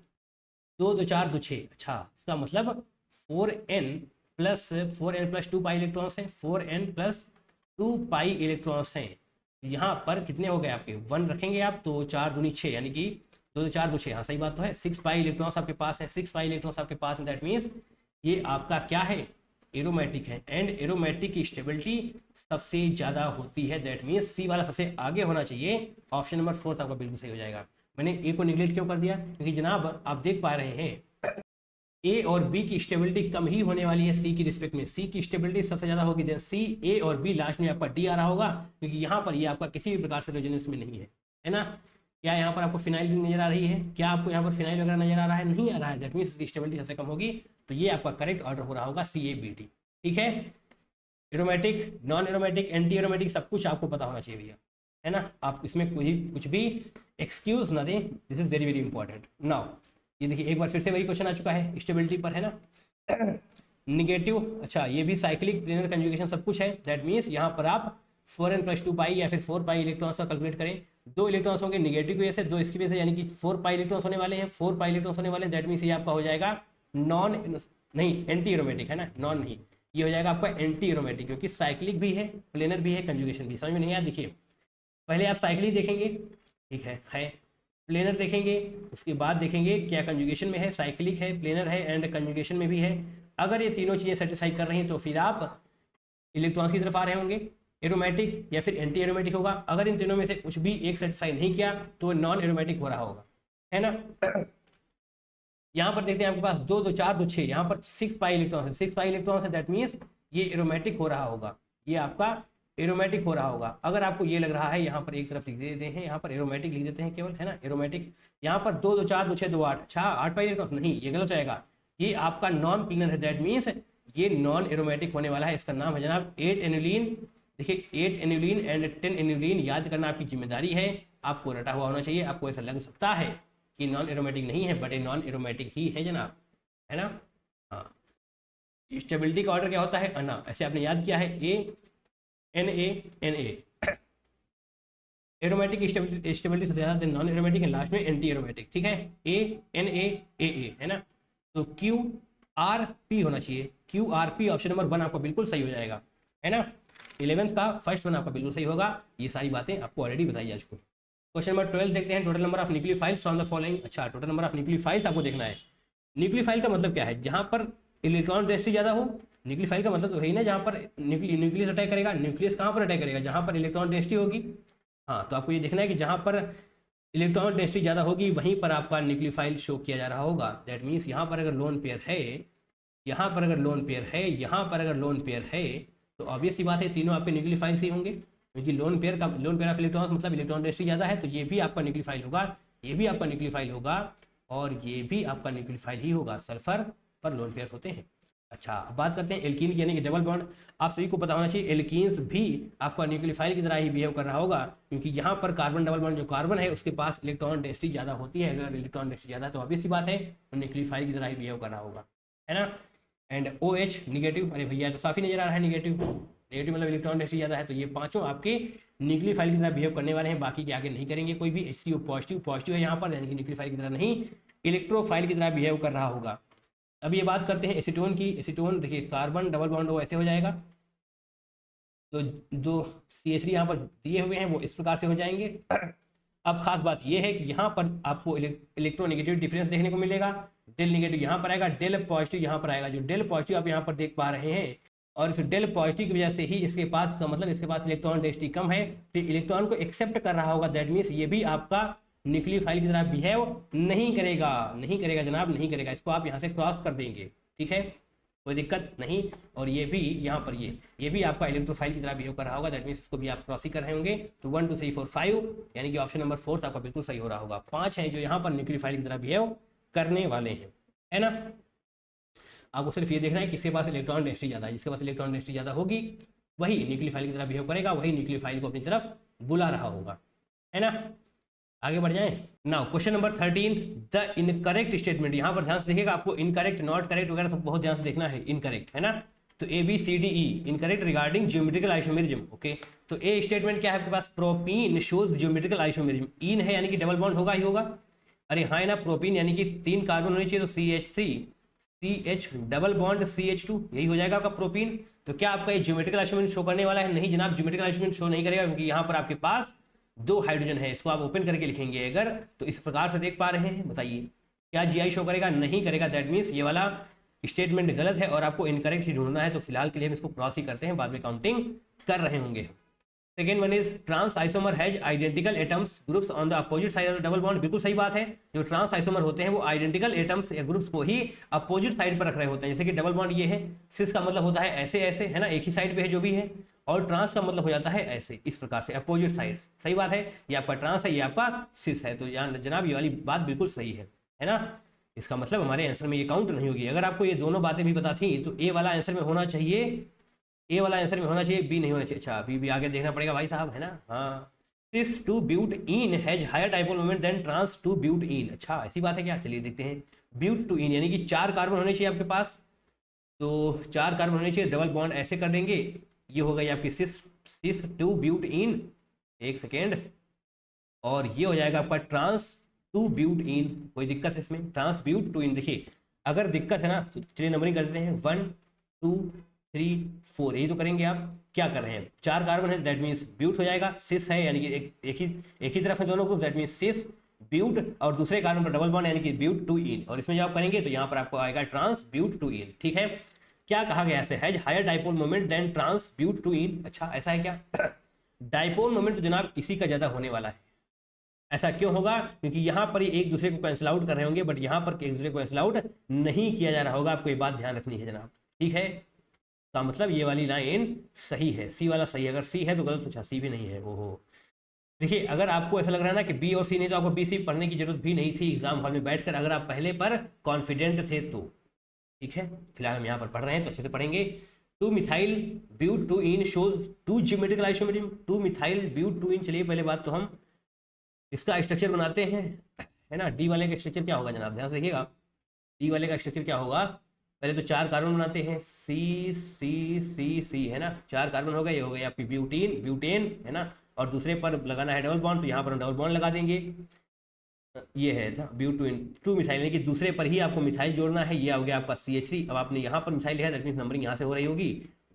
Speaker 1: 2 2 4 2 6। अच्छा, इसका मतलब 4n+2 पाई इलेक्ट्रॉन्स हैं, 4n+2 पाई इलेक्ट्रॉन्स हैं। यहाँ पर कितने हो गए आपके 1 रखेंगे आप तो 4 दूनी 6 यानी कि 2 2 4 2 6। हाँ सही बात तो है। 6 पाई इलेक्ट्रॉन्स आपके पास है, 6 पाई इलेक्ट्रॉन्स आपके पास है। दैट मीन्स ये आपका क्या है, एरोमेटिक है। एंड एरोमेटिक की स्टेबिलिटी सबसे ज़्यादा होती है। दैट मीन्स सी वाला सबसे आगे होना चाहिए। ऑप्शन नंबर 4 आपका बिल्कुल सही हो जाएगा। मैंने ए को निगलेक्ट क्यों कर दिया, क्योंकि जनाब आप देख पा रहे हैं ए और बी की स्टेबिलिटी कम ही होने वाली है सी की रिस्पेक्ट में। सी की स्टेबिलिटी सबसे ज़्यादा होगी, देन सी, ए और बी, लास्ट में आपका डी आ रहा होगा, क्योंकि यहाँ पर ये आपका किसी भी प्रकार से रेजोनेंस में नहीं है ना। क्या यहाँ पर आपको फिनाइल नजर आ रही है, क्या आपको यहाँ पर फिनाइल वगैरह नजर आ रहा है, नहीं आ रहा है। दैट मीन्स इसकी स्टेबिलिटी सबसे कम होगी। तो ये आपका करेक्ट ऑर्डर हो रहा होगा CABD। ठीक है, aromatic, non aromatic, anti aromatic सब कुछ आपको पता होना चाहिए भैया, है ना। आप इसमें कोई कुछ भी एक्सक्यूज ना दें, this is very very important. Now ये देखिए एक बार फिर से वही क्वेश्चन आ चुका है स्टेबिलिटी पर, है ना। निगेटिव, अच्छा ये भी साइक्लिक, प्लेनर, कंजुगेशन सब कुछ है। दैट मीन्स यहाँ पर आप 4n+2 पाई या फिर 4 पाई इलेक्ट्रॉन्स का कैलकुलेट करें। 2 इलेक्ट्रॉन्स होंगे निगेटिव की वजह से, 2 इसकी वजह से, यानी कि 4 पाई इलेक्ट्रॉन्स होने वाले हैं, 4 पाई इलेक्ट्रॉन्स होने वाले हैं। दैट मीन्स ये आपका हो जाएगा नॉन, नहीं एंटी एरोमेटिक, है ना, नॉन नहीं, ये हो जाएगा आपका एंटी एरोमेटिक, क्योंकि साइक्लिक भी है, प्लेनर भी है, कंजुगेशन भी। समझ में नहीं आया, देखिए पहले आप साइक्लिक देखेंगे, ठीक है, प्लेनर देखेंगे, उसके बाद देखेंगे क्या कंजुगेशन में है, साइक्लिक है, प्लेनर है एंड कंजुगेशन में भी है। अगर ये तीनों चीज़ें सेटिस्फाई कर रही हैं तो फिर आप इलेक्ट्रॉन्स की तरफ आ रहे होंगे, एरोमेटिक या फिर एंटी एरोमेटिक होगा। अगर इन तीनों में से कुछ भी एक सेटिस्फाई नहीं किया तो नॉन एरोमेटिक हो रहा होगा, है ना। यहाँ पर देखते हैं आपके पास 2 2 4 2 6, यहाँ पर 6 पाई इलेक्ट्रॉन है, 6 पाई इलेक्ट्रॉन है। दैट मीन्स ये एरोमेटिक हो रहा होगा, ये आपका एरोमेटिक हो रहा होगा। अगर आपको ये लग रहा है, यहाँ पर एक तरफ लिख देते हैं, यहाँ पर एरोमेटिक लिख देते हैं केवल, है ना, एरोमेटिक। यहाँ पर 2 2 4 2 6 2 8, अच्छा 8 पाई इलेक्ट्रॉन नहीं, ये गलत जाएगा, ये आपका नॉन प्लेनर है। दैट मीन्स ये नॉन एरोमेटिक होने वाला है। इसका नाम है जनाब 8 एनुलिन। देखिए 8 एनुलिन एंड 10 एनुलिन याद करना आपकी जिम्मेदारी है, आपको रटा हुआ होना चाहिए। आपको ऐसा लग सकता है कि नॉन एरोमेटिक नहीं है, बट ये नॉन एरोमेटिक ही है जनाब, है ना। हाँ, स्टेबिलिटी का ऑर्डर क्या होता है, अन्ना, ऐसे आपने याद किया है, A, Na। एरोमेटिक स्टेबिलिटी सबसे ज़्यादा, नॉन एरोमेटिक है, लास्ट में एंटी एरोमेटिक। ठीक है, A, Na, AA, है ना। तो QRP होना चाहिए, QRP ऑप्शन नंबर 1 आपका बिल्कुल सही हो जाएगा, है ना। 11th का फर्स्ट 1 आपका बिल्कुल सही होगा। ये सारी बातें आपको ऑलरेडी बताई जा चुकी हैं। क्वेश्चन नंबर 12 देखते हैं, total number of nucleophiles from the following. अच्छा, टोटल नंबर ऑफ न्यूक्लियोफाइल्स आपको देखना है। न्यूक्लियोफाइल का मतलब क्या है, जहाँ पर इलेक्ट्रॉन डेंसिटी ज़्यादा हो। न्यूक्लियोफाइल का मतलब तो है ही ना, जहाँ पर न्यूक्लियस अटैक करेगा। न्यूक्लियस कहाँ पर अटैक करेगा, जहाँ पर इलेक्ट्रॉन डेंसिटी होगी। हाँ, तो आपको ये देखना है कि जहाँ पर इलेक्ट्रॉन डेंसिटी ज़्यादा होगी वहीं पर आपका न्यूक्लियोफाइल शो किया जा रहा होगा। दैट मीन्स यहाँ पर अगर लोन पेयर है, यहाँ पर अगर लोन पेयर है, यहाँ पर अगर लोन पेयर है, तो ऑब्वियस सी बात है तीनों आपके न्यूक्लियोफाइल्स ही होंगे, क्योंकि लोन पेयर ऑफ इलेक्ट्रॉन्स मतलब इलेक्ट्रॉन डेंसिटी ज़्यादा है, तो ये भी आपका न्यूक्लियोफाइल होगा, ये भी आपका न्यूक्लियोफाइल होगा और ये भी आपका न्यूक्लियोफाइल ही होगा। सल्फर पर लोन पेयर होते हैं। अच्छा, अब बात करते हैं एल्कीन यानी कि डबल बॉन्ड। आप सभी को पता होना चाहिए एल्कीन्स भी आपका न्यूक्लियोफाइल की तरह ही बिहेव कर रहा होगा, क्योंकि यहाँ पर कार्बन डबल बॉन्ड, जो कार्बन है उसके पास इलेक्ट्रॉन डेंसिटी ज़्यादा होती है। अगर इलेक्ट्रॉन डेंसिटी ज़्यादा है तो ऑब्वियस सी बात है वो न्यूक्लियोफाइल की तरह ही बिहेव कर रहा होगा, है ना। एंड OH निगेटिव, अरे भैया तो साफ ही नजर आ रहा है निगेटिव, नेगेटिव मतलब इलेक्ट्रॉन डेंसिटी ज़्यादा है। तो ये पांचों आपके न्यूक्लियोफाइल की तरह बिहेव करने वाले हैं, बाकी के आगे नहीं करेंगे कोई भी। HCO पॉजिटिव है यहाँ पर, यानी कि न्यूक्लियोफाइल की तरह नहीं, इलेक्ट्रोफाइल की तरह बिहेव कर रहा होगा। अब ये बात करते हैं एसीटोन की। एसीटोन देखिए कार्बन डबल बॉन्ड वो ऐसे हो जाएगा, तो जो CH3 यहाँ पर दिए हुए हैं वो इस प्रकार से हो जाएंगे। अब खास बात ये है कि यहाँ पर आपको इलेक्ट्रोनेगेटिव डिफरेंस देखने को मिलेगा। डेल नेगेटिव यहाँ पर आएगा, डेल पॉजिटिव यहाँ पर आएगा। जो डेल पॉजिटिव आप यहाँ पर देख पा रहे हैं, और इस डेल पॉजिटिव की वजह से ही इसके पास मतलब इसके पास इलेक्ट्रॉन डेंसिटी कम है, तो इलेक्ट्रॉन को एक्सेप्ट कर रहा होगा। दैट मीन्स ये भी आपका न्यूक्लियोफाइल की तरह बिहेव नहीं करेगा, नहीं करेगा जनाब, नहीं करेगा। इसको आप यहाँ से क्रॉस कर देंगे, ठीक है, कोई दिक्कत नहीं। और ये भी यहाँ पर ये भी आपका इलेक्ट्रोफाइल की तरह बिहेव कर रहा होगा, दैट मीन्स इसको भी आप क्रॉस ही कर रहे होंगे। तो 1 2 3 4 5 यानी कि ऑप्शन नंबर 4 आपका बिल्कुल सही हो रहा होगा। 5 हैं जो यहाँ पर न्यूक्लियोफाइल की तरह बिहेव करने वाले हैं, है ना। आपको सिर्फ ये देखना है किसके पास इलेक्ट्रॉन डेंसिटी ज़्यादा है, जिसके पास इलेक्ट्रॉन डेंसिटी ज़्यादा होगी वही न्यूक्लियोफाइल की तरह बिहेव करेगा, वही न्यूक्लियोफाइल को अपनी तरफ बुला रहा होगा, है ना। आगे बढ़ जाएं। Now question number 13, the incorrect statement. यहाँ पर ध्यान से देखिएगा, आपको इनकरेक्ट नॉट करेक्ट वगैरह सब बहुत ध्यान से देखना है। इनकरेक्ट है ना, तो A B C D E incorrect regarding geometrical isomerism. Okay, तो ए स्टेटमेंट क्या है आपके पास, प्रोपीन शोज ज्योमेट्रिकल आइसोमेरिज्म। इन है यानी कि डबल बॉन्ड होगा ही होगा। अरे हाँ है ना, प्रोपीन यानी कि 3 कार्बन होने चाहिए, तो CH3 CH double bond CH2 यही हो जाएगा आपका प्रोपीन। तो क्या आपका ये ज्योमेट्रिकल आइसोमेरिज्म शो करने वाला है? नहीं जनाब, ज्योमेट्रिकल आइसोमेरिज्म शो नहीं करेगा, क्योंकि यहाँ पर आपके पास 2 हाइड्रोजन है। इसको आप ओपन करके लिखेंगे अगर, तो इस प्रकार से देख पा रहे हैं, बताइए क्या GI शो करेगा? नहीं करेगा। दैट मीन्स ये वाला स्टेटमेंट गलत है और आपको इनकरेक्ट ही ढूंढना है। तो फिलहाल के लिए हम इसको क्रॉस ही करते हैं, बाद में काउंटिंग कर रहे होंगे। Second one is trans isomer has identical atoms groups on the opposite side of the double bond. बिल्कुल सही बात है, जो ट्रांस आइसोमर होते हैं वो आइडेंटिकल एटम्स या ग्रुप्स को ही अपोजिट साइड पर रख रहे होते हैं। जैसे कि डबल बॉन्ड ये है, सिस का मतलब होता है ऐसे ऐसे, है ना, एक ही साइड पे है जो भी है, और ट्रांस का मतलब हो जाता है ऐसे, इस प्रकार से अपोजिट साइड्स। सही बात है, ये आपका ट्रांस है, ये आपका सिस है। तो जनाब ये वाली बात बिल्कुल सही है ना। इसका मतलब हमारे आंसर में ये काउंट नहीं होगी। अगर आपको ये दोनों बातें भी पता थी तो ए वाला आंसर में होना चाहिए, ए वाला आंसर में होना चाहिए, बी नहीं होना चाहिए। अच्छा, अभी भी आगे देखना पड़ेगा भाई साहब, है ना। हाँ, cis 2-butene has higher dipole moment than trans 2-butene। अच्छा, ऐसी बात है क्या? चलिए देखते हैं। ब्यूट-2-ene यानी कि 4 कार्बन होने चाहिए आपके पास, तो 4 कार्बन होने चाहिए, डबल बॉन्ड ऐसे कर देंगे, ये हो गई आपकी cis 2-butene, एक सेकेंड, और ये हो जाएगा आपका trans 2-butene। कोई दिक्कत है इसमें? trans but-2-ene। देखिए अगर दिक्कत है ना तो चलिए नंबरिंग कर देते हैं, 1 2 3 4, यही तो करेंगे। आप क्या कर रहे हैं, 4 कार्बन है, दैट मीन्स ब्यूट हो जाएगा। सिस है यानी कि एक ही तरफ है दोनों ग्रुप, दैट मीन्स सिस ब्यूट, और दूसरे कार्बन पर डबल बॉन्ड यानी कि ब्यूट-2-ene, और इसमें जब आप करेंगे तो यहाँ पर आपको आएगा ट्रांस ब्यूट-2-ene। ठीक है, क्या कहा गया है? Has higher dipole moment than trans ब्यूट-2-ene। अच्छा, ऐसा है क्या? डाइपोल मोमेंट तो जनाब इसी का ज्यादा होने वाला है। ऐसा क्यों होगा? क्योंकि यहाँ पर एक दूसरे को कैंसिल आउट कर रहे होंगे, बट यहाँ पर एक दूसरे को कैंसिल आउट नहीं किया जा रहा होगा। आपको ये बात ध्यान रखनी है जनाब, ठीक है। तो मतलब ये वाली लाइन सही है, सी वाला सही है। अगर सी है तो गलत, अच्छा सी भी नहीं है। ओहो, देखिए अगर आपको ऐसा लग रहा है ना कि बी और सी नहीं, तो आपको बी सी पढ़ने की जरूरत भी नहीं थी एग्जाम हॉल में बैठकर, अगर आप पहले पर कॉन्फिडेंट थे तो। ठीक है, फिलहाल हम यहाँ पर पढ़ रहे हैं तो अच्छे से पढ़ेंगे। 2-मिथाइल ब्यूट-2-ene शोज 2 ज्योमेट्रिकल आइसोमेरिज्म। 2-मिथाइल ब्यूट-2-ene। चलिए पहले बात तो हम इसका स्ट्रक्चर बनाते हैं, है ना। डी वाले का स्ट्रक्चर क्या होगा जनाब, ध्यान से देखिएगा। डी वाले का स्ट्रक्चर क्या होगा? पहले तो 4 कार्बन बनाते हैं, सी सी सी सी, है ना। 4 कार्बन हो गए, ये हो गई आपकी ब्यूटेन, है ना। और दूसरे पर लगाना है डबल बॉन्ड, तो यहाँ पर हम डबल बॉन्ड लगा देंगे। ये है ब्यूटेन 2-मिथाइल, यानी कि दूसरे पर ही आपको मिथाइल जोड़ना है। ये हो गया आपका CH3। अब आपने यहाँ पर मिथाइल लिखा, दैट मीन्स नंबरिंग यहाँ से हो रही होगी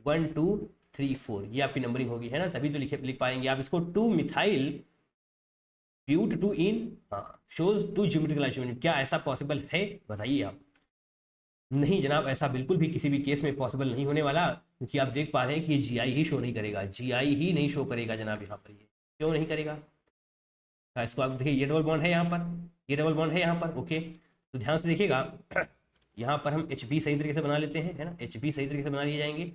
Speaker 1: 1 2 3 4, ये आपकी नंबरिंग होगी, है ना। तभी तो लिख पाएंगे आप इसको। 2-मिथाइल ब्यूट-2-ene शोज 2 ज्योमेट्रिकल आइसोमेरिज्म। क्या ऐसा पॉसिबल है? बताइए आप। नहीं जनाब, ऐसा बिल्कुल भी किसी भी केस में पॉसिबल नहीं होने वाला, क्योंकि आप देख पा रहे हैं कि ये GI ही शो नहीं करेगा, GI ही नहीं शो करेगा जनाब। यहाँ पर ये क्यों नहीं करेगा? इसको आप देखिए, ये डबल बॉन्ड है यहाँ पर, ये डबल बॉन्ड है यहाँ पर। ओके, तो ध्यान से देखिएगा, यहाँ पर हम HB सही तरीके से बना लेते हैं, है ना। HB सही तरीके से बना लिए जाएंगे।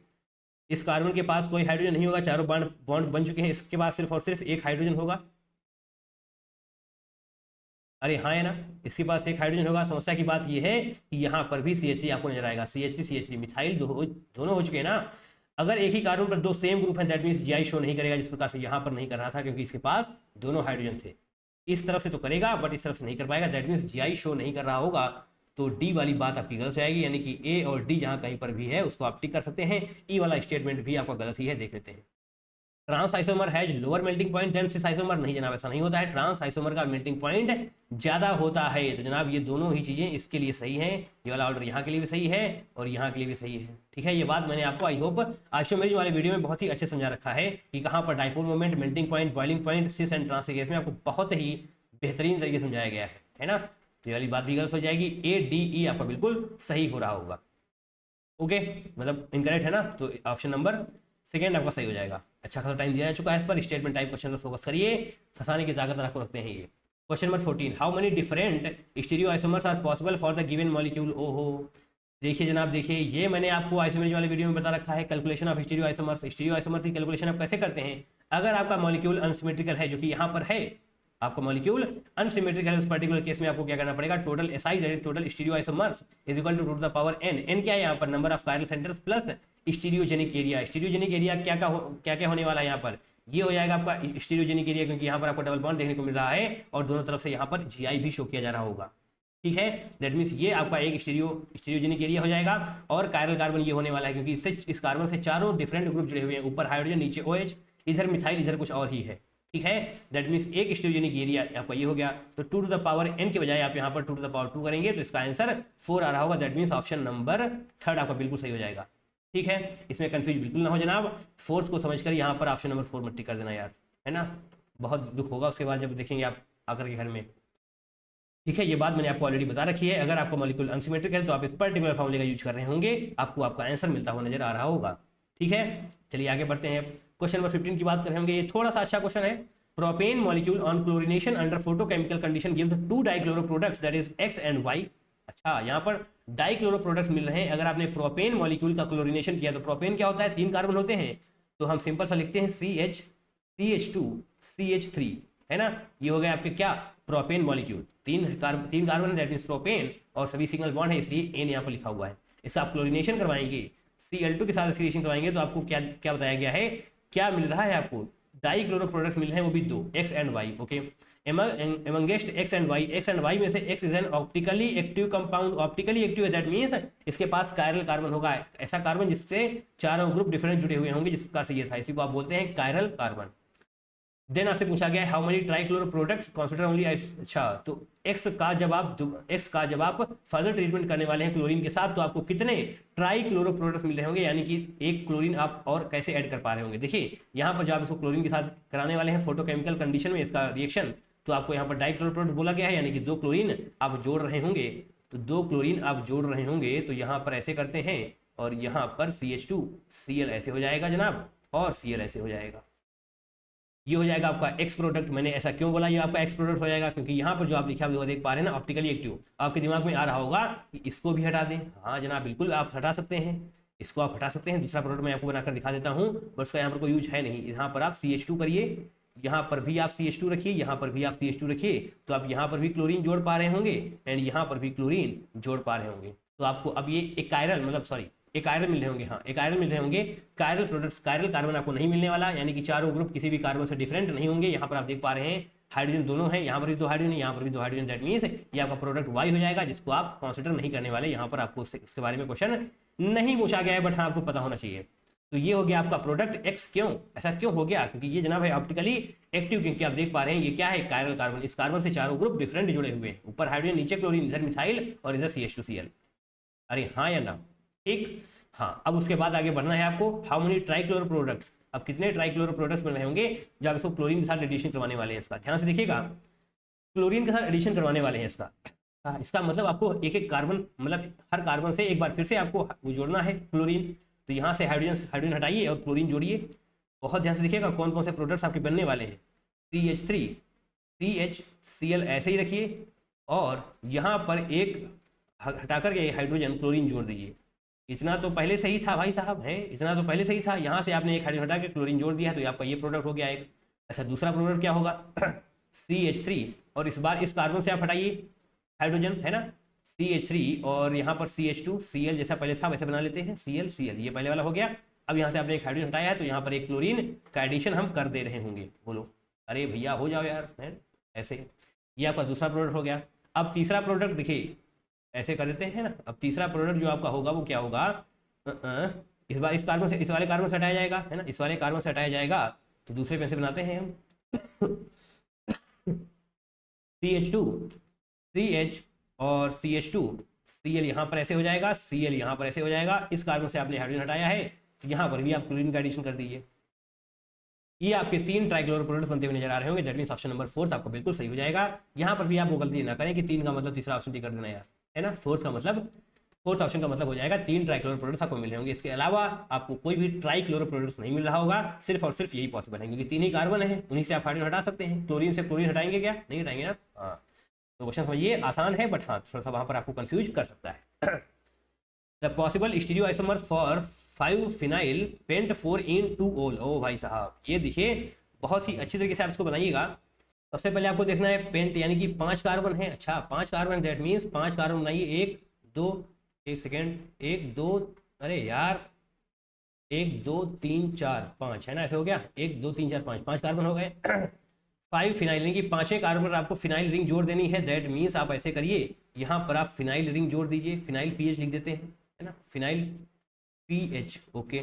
Speaker 1: इस कार्बन के पास कोई हाइड्रोजन नहीं होगा, चारों बॉन्ड बन चुके हैं। इसके पास सिर्फ और सिर्फ एक हाइड्रोजन होगा। अरे हाँ है ना, इसके पास एक हाइड्रोजन होगा। समस्या की बात यह है कि यहाँ पर भी CH3 आपको नजर आएगा। CH3 मिथाइल दोनों हो चुके हैं ना। अगर एक ही कार्बन पर 2 सेम ग्रुप हैं, दैट मीन्स GI शो नहीं करेगा, जिस प्रकार से यहाँ पर नहीं कर रहा था, क्योंकि इसके पास दोनों हाइड्रोजन थे। इस तरफ से तो करेगा बट इस तरफ से नहीं कर पाएगा, दैट मीन्स GI शो नहीं कर रहा होगा। तो डी वाली बात आपकी गलत हो जाएगी, यानी कि ए और डी जहाँ कहीं पर भी है उसको आप टिक कर सकते हैं। ई वाला स्टेटमेंट भी आपका गलत ही है, देख लेते हैं। Trans isomer has lower melting point than cis isomer. नहीं जनाब, ऐसा नहीं होता है। ट्रांस आइसोमर का मेल्टिंग पॉइंट ज्यादा होता है। तो जनाब ये दोनों ही चीजें इसके लिए सही हैं। ये वाला ऑर्डर यहाँ के लिए भी सही है और यहाँ के लिए भी सही है। ठीक है, ये बात मैंने आपको आई होप आइसोमेरिज्म वाले वीडियो में बहुत ही अच्छे समझा रखा है कि कहाँ पर dipole moment, melting point, boiling point, cis and trans के केस में आपको बहुत ही बेहतरीन तरीके से समझाया गया है ना। तो ये वाली बात भी गलत हो जाएगी। A-D-E आपका बिल्कुल सही हो रहा होगा। ओके, मतलब इनकरेक्ट है ना, तो ऑप्शन नंबर सेकेंड आपका सही हो जाएगा। अच्छा खासा टाइम दिया जा चुका है इस पर। स्टेटमेंट टाइप क्वेश्चन पर फोकस करिए, फंसाने की ताकत आपको रखते हैं ये। Question number 14, how many different stereo isomers are possible for the given molecule. ओहो, देखिए जनाब, देखिए ये मैंने आपको आइसोमेरिज्म वाले वीडियो में बता रखा है, calculation of stereo isomers. Stereo isomers की कैलकुलेशन आप कैसे करते हैं? अगर आपका मॉलिक्यूल अनसिमेट्रिकल है, जो कि यहाँ पर है, आपका मॉलिक्यूल अनसिमेट्रिकल है, उस पर्टिकुलर केस में आपको क्या करना पड़ेगा? Total SI, total stereo isomers is equal to the power N. N क्या है यहाँ पर? Number of chiral centers plus stereogenic area. Stereogenic area क्या क्या होने वाला है यहाँ पर? ये हो जाएगा आपका स्टीरियोजेनिक एरिया, क्योंकि यहाँ पर आपको डबल बॉन्ड देखने को मिल रहा है और दोनों तरफ से यहाँ पर जीआई भी शो किया जा रहा होगा। ठीक है, दैट मीन्स ये आपका एक स्टीरियोजेनिक एरिया हो जाएगा। और कायरल कार्बन ये होने वाला है, क्योंकि इससे इस कार्बन से चारों डिफरेंट ग्रुप जुड़े हुए हैं, ऊपर हाइड्रोजन, नीचे OH, इधर मिथाइल, इधर कुछ और ही है। ठीक है, दैट मीन्स एक स्टीरियोजेनिक एरिया आपका ये हो गया। तो 2 टू द पावर n के बजाय आप यहाँ पर 2 टू द पावर 2 करेंगे तो इसका आंसर 4 आ रहा होगा। दैट मीन्स ऑप्शन नंबर 3 आपका बिल्कुल सही हो जाएगा। ठीक है, इसमें कंफ्यूज बिल्कुल ना हो जनाब, फोर्स को समझकर यहाँ पर ऑप्शन नंबर 4 मत टिक कर देना यार, है ना। बहुत दुख होगा उसके बाद जब देखेंगे आप आकर के घर में। ठीक है, ये बात मैंने आपको ऑलरेडी बता रखी है। अगर आपका मॉलिक्यूल अनसिमेट्रिक है तो आप इस पर्टिकुलर फॉर्मूले का यूज कर रहे होंगे, आपको आपका आंसर मिलता हुआ नजर आ रहा होगा। ठीक है, चलिए आगे बढ़ते हैं। क्वेश्चन नंबर 15 की बात कर रहे होंगे, ये थोड़ा सा अच्छा क्वेश्चन है। Propane molecule on chlorination under photochemical condition gives 2 dichloro products that is X and Y। अच्छा, यहाँ पर डाइक्लोरो प्रोडक्ट्स मिल रहे हैं। अगर आपने प्रोपेन मॉलिक्यूल का क्लोरिनेशन किया तो प्रोपेन क्या होता है? 3 कार्बन होते हैं, तो हम सिंपल सा लिखते हैं CH, CH2, CH3, है ना। ये हो गया आपके क्या? Propane molecule. तीन कार्बन दैट मींस प्रोपेन, और सभी सिंगल बॉन्ड है इसलिए एन यहाँ पर लिखा हुआ है। इसका आप क्लोरिनेशन करवाएंगे, Cl2 के साथ रिएक्शन करवाएंगे तो आपको क्या क्या बताया गया है? क्या मिल रहा है आपको? डाइक्लोरो प्रोडक्ट्स मिल रहे हैं, वो भी 2, X and Y। Okay, amongst X and Y में से X is an optically active compound. Optically active है दैट मींस इसके पास कायरल कार्बन होगा, ऐसा कार्बन जिससे चारों ग्रुप डिफरेंट जुड़े हुए होंगे, जिसका से ये था, इसी को आप बोलते हैं कायरल कार्बन। देन आपसे पूछा गया है how many trichloro products consider only. अच्छा, तो एक्स का जब आप फर्दर ट्रीटमेंट करने वाले हैं क्लोरीन के साथ तो आपको कितने ट्राइक्लोरो प्रोडक्ट्स मिल रहे होंगे, यानी कि एक क्लोरीन आप और कैसे ऐड कर पा रहे होंगे। देखिए यहाँ पर जब आप इसको क्लोरीन के साथ कराने वाले हैं फोटोकेमिकल कंडीशन में इसका रिएक्शन, तो आपको यहाँ पर डाइक्लोरो प्रोडक्ट्स बोला गया है, यानी कि 2 क्लोरीन आप जोड़ रहे होंगे। तो 2 क्लोरीन आप जोड़ रहे होंगे तो यहाँ पर ऐसे करते हैं, और यहाँ पर CH2Cl ऐसे हो जाएगा जनाब, और Cl ऐसे हो जाएगा। ये हो जाएगा आपका एक्स प्रोडक्ट। मैंने ऐसा क्यों बोला ये आपका एक्स प्रोडक्ट हो जाएगा? क्योंकि यहाँ पर जो आप लिखा हुआ देख पा रहे हैं ना, ऑप्टिकली एक्टिव, आपके दिमाग में आ रहा होगा कि इसको भी हटा दें। हाँ जनाब, बिल्कुल आप हटा सकते हैं, इसको आप हटा सकते हैं। दूसरा प्रोडक्ट मैं आपको बनाकर दिखा देता हूँ, बट उसका यहाँ पर कोई यूज है नहीं। यहाँ पर आप CH2 करिए, यहाँ पर भी आप CH2 रखिए, यहाँ पर भी आप CH2 रखिए, तो आप यहाँ पर भी क्लोरीन जोड़ पा रहे होंगे एंड यहाँ पर भी क्लोरीन जोड़ पा रहे होंगे। तो आपको अब ये एक कायरल मतलब सॉरी एक आयरन मिल रहे होंगे। हाँ, एक आयरन मिल रहे होंगे। कायरल प्रोडक्ट्स, कायरल कार्बन आपको नहीं मिलने वाला, यानी कि चारों ग्रुप किसी भी कार्बन से डिफरेंट नहीं होंगे। यहाँ पर आप देख पा रहे हैं हाइड्रोजन दोनों हैं, यहाँ पर भी 2 हाइड्रोजन, यहाँ पर भी 2 हाइड्रोजन। दैट मीन्स ये आपका प्रोडक्ट Y हो जाएगा, जिसको आप कंसिडर नहीं करने वाले। यहाँ पर आपको इसके बारे में क्वेश्चन नहीं पूछा गया है, बट हाँ आपको पता होना चाहिए। तो ये हो गया आपका प्रोडक्ट X। क्यों ऐसा क्यों हो गया? क्योंकि ये जनाब है ऑप्टिकली एक्टिव, क्योंकि आप देख पा रहे हैं ये क्या है? Chiral carbon. इस कार्बन से चारों ग्रुप डिफरेंट जुड़े हुए हैं, ऊपर हाइड्रोजन, नीचे क्लोरीन, इधर मिथाइल और इधर CH2Cl। अरे हाँ या ना? ठीक। हाँ, अब उसके बाद आगे बढ़ना है आपको। हाउ मेनी ट्राइक्लोरो प्रोडक्ट्स, अब कितने ट्राइक्लोरो प्रोडक्ट्स बन रहे होंगे जब आप इसको क्लोरीन के साथ एडिशन करवाने वाले हैं। इसका ध्यान से देखिएगा, क्लोरीन के साथ एडिशन करवाने वाले हैं इसका। इसका मतलब आपको एक एक कार्बन, मतलब हर कार्बन से एक बार फिर से आपको वो जोड़ना है क्लोरीन। तो यहाँ से हाइड्रोजन हटाइए और क्लोरीन जोड़िए। बहुत ध्यान से देखिएगा कौन कौन से प्रोडक्ट्स आपके बनने वाले हैं। CH3, CHCl ऐसे ही रखिए, और यहाँ पर एक हटा करके हाइड्रोजन क्लोरीन जोड़ दीजिए। इतना तो पहले से ही था भाई साहब, है इतना तो पहले से ही था। यहाँ से आपने एक हाइड्रोजन हटा के क्लोरीन जोड़ दिया, तो आपका ये प्रोडक्ट हो गया एक। अच्छा, दूसरा प्रोडक्ट क्या होगा? CH3, और इस बार इस कार्बन से आप हटाइए हाइड्रोजन, है ना, CH3, और यहाँ पर CH2Cl जैसा पहले था वैसे बना लेते हैं, Cl, ये पहले वाला हो गया। अब यहाँ से आपने एक हाइड्रोजन हटाया है, तो यहाँ पर एक क्लोरीन का एडिशन हम कर दे रहे होंगे। बोलो अरे भैया हो जाओ यार, है ऐसे। ये आपका दूसरा प्रोडक्ट हो गया। अब तीसरा प्रोडक्ट देखिए, ऐसे कर देते हैं ना। अब तीसरा प्रोडक्ट जो आपका होगा वो क्या होगा? इस बार इस कार्बन से, इस वाले कार्बन से हटाया जाएगा, है ना, इस वाले कार्बन से हटाया जाएगा। तो दूसरे पेन से बनाते हैं हम CH2, CH और CH2Cl यहाँ पर ऐसे हो जाएगा, Cl यहाँ पर ऐसे हो जाएगा। इस कार्बन से आपने हाइड्रोजन हटाया है, तो यहाँ पर भी आप क्लोरीन का एडिशन कर दीजिए। ये आपके 3 ट्राइक्लोरो प्रोडक्ट्स बनते हुए नजर आ रहे होंगे। दैट मींस ऑप्शन नंबर 4 आपका बिल्कुल सही हो जाएगा। यहाँ पर भी आप वो गलती ना करें कि 3 का मतलब तीसरा ऑप्शन कर देना यार, है ना। फोर्थ ऑप्शन का मतलब हो जाएगा 3 ट्राइक्लोरो प्रोडक्ट्स आपको मिले होंगे। इसके अलावा आपको कोई भी ट्राइक्लोरो प्रोडक्ट्स नहीं मिल रहा होगा। सिर्फ और सिर्फ यही पॉसिबल है, क्योंकि 3 ही कार्बन है, उन्हीं से आप हाइड्रोजन हटा सकते हैं। क्लोरीन से क्लोरीन हटाएंगे क्या? नहीं हटाएंगे ना। हाँ, तो क्वेश्चन समझिए आसान है, बट हाँ थोड़ा सा वहाँ पर आपको कंफ्यूज कर सकता है। The possible stereo isomers for 5 phenyl pent 4 en 2 ol. ओ भाई साहब, ये देखिए बहुत ही अच्छी तरीके से आप इसको बनाइएगा। सबसे पहले आपको देखना है पेंट यानी कि 5 कार्बन है। अच्छा 5 कार्बन, दैट मीन्स 5 कार्बन बनाइए। 1 2, 1 सेकेंड, 1 2, अरे यार 1 2 3 4 5 है ना, ऐसे हो गया। 1 2 3 4 5, 5 कार्बन हो गए। 5 फिनाइल यानी कि 5वें कार्बन पर आपको फिनाइल रिंग जोड़ देनी है। दैट मीन्स आप ऐसे करिए, यहाँ पर आप फिनाइल रिंग जोड़ दीजिए। फिनाइल पीएच लिख देते हैं, है ना, फिनाइल पीएच। ओके,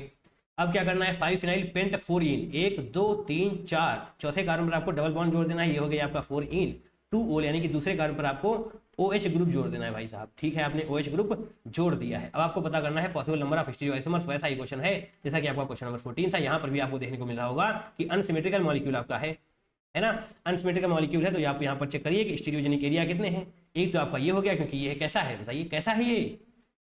Speaker 1: अब क्या करना है, 5 फिनाइल पेंट 4 इन, 1 2 3 4, चौथे कार्बन पर आपको डबल बॉन्ड जोड़ देना है। ये हो गया आपका 4 इन 2 ओल, यानी कि दूसरे कार्बन पर आपको OH ग्रुप जोड़ देना है भाई साहब। ठीक है, आपने OH ग्रुप जोड़ दिया है। अब आपको पता करना है possible number of stereo isomers. वैसा ही क्वेश्चन है जैसा कि आपका क्वेश्चन नंबर 14 था। यहाँ पर भी आपको देखने को मिल रहा होगा कि अनसिमेट्रिकल मॉलिक्यूल आपका है ना, अनसिमेट्रिकल मॉलिक्यूल है। तो आप यहाँ पर चेक करिए कि स्टीरियोजेनिक एरिया कितने हैं। एक तो आपका ये हो गया, क्योंकि ये कैसा है बताइए, कैसा है, ये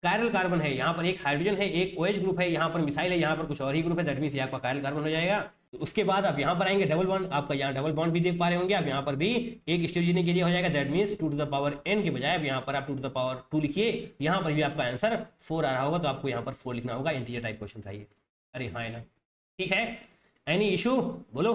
Speaker 1: कायरल कार्बन है। यहाँ पर एक हाइड्रोजन है, एक OH ग्रुप है, यहाँ पर मिथाइल है, यहाँ पर कुछ और ही ग्रुप है। दैट मीन्स ये आपका कायरल कार्बन हो जाएगा। तो उसके बाद आप यहाँ पर आएंगे डबल बॉन्ड, आपका यहाँ डबल बॉन्ड भी देख पा रहे होंगे आप। यहाँ पर भी एक स्टीरियोजेनिक एरिया हो जाएगा। That means 2 to the power n के बजाय अब यहाँ पर आप 2 टू द पावर 2 लिखिए। यहाँ पर भी आपका आंसर 4 आ रहा होगा, तो आपको यहाँ पर 4 लिखना होगा। इंटीजर टाइप क्वेश्चन था ये। अरे हाँ है ना, ठीक है। एनी इशू बोलो,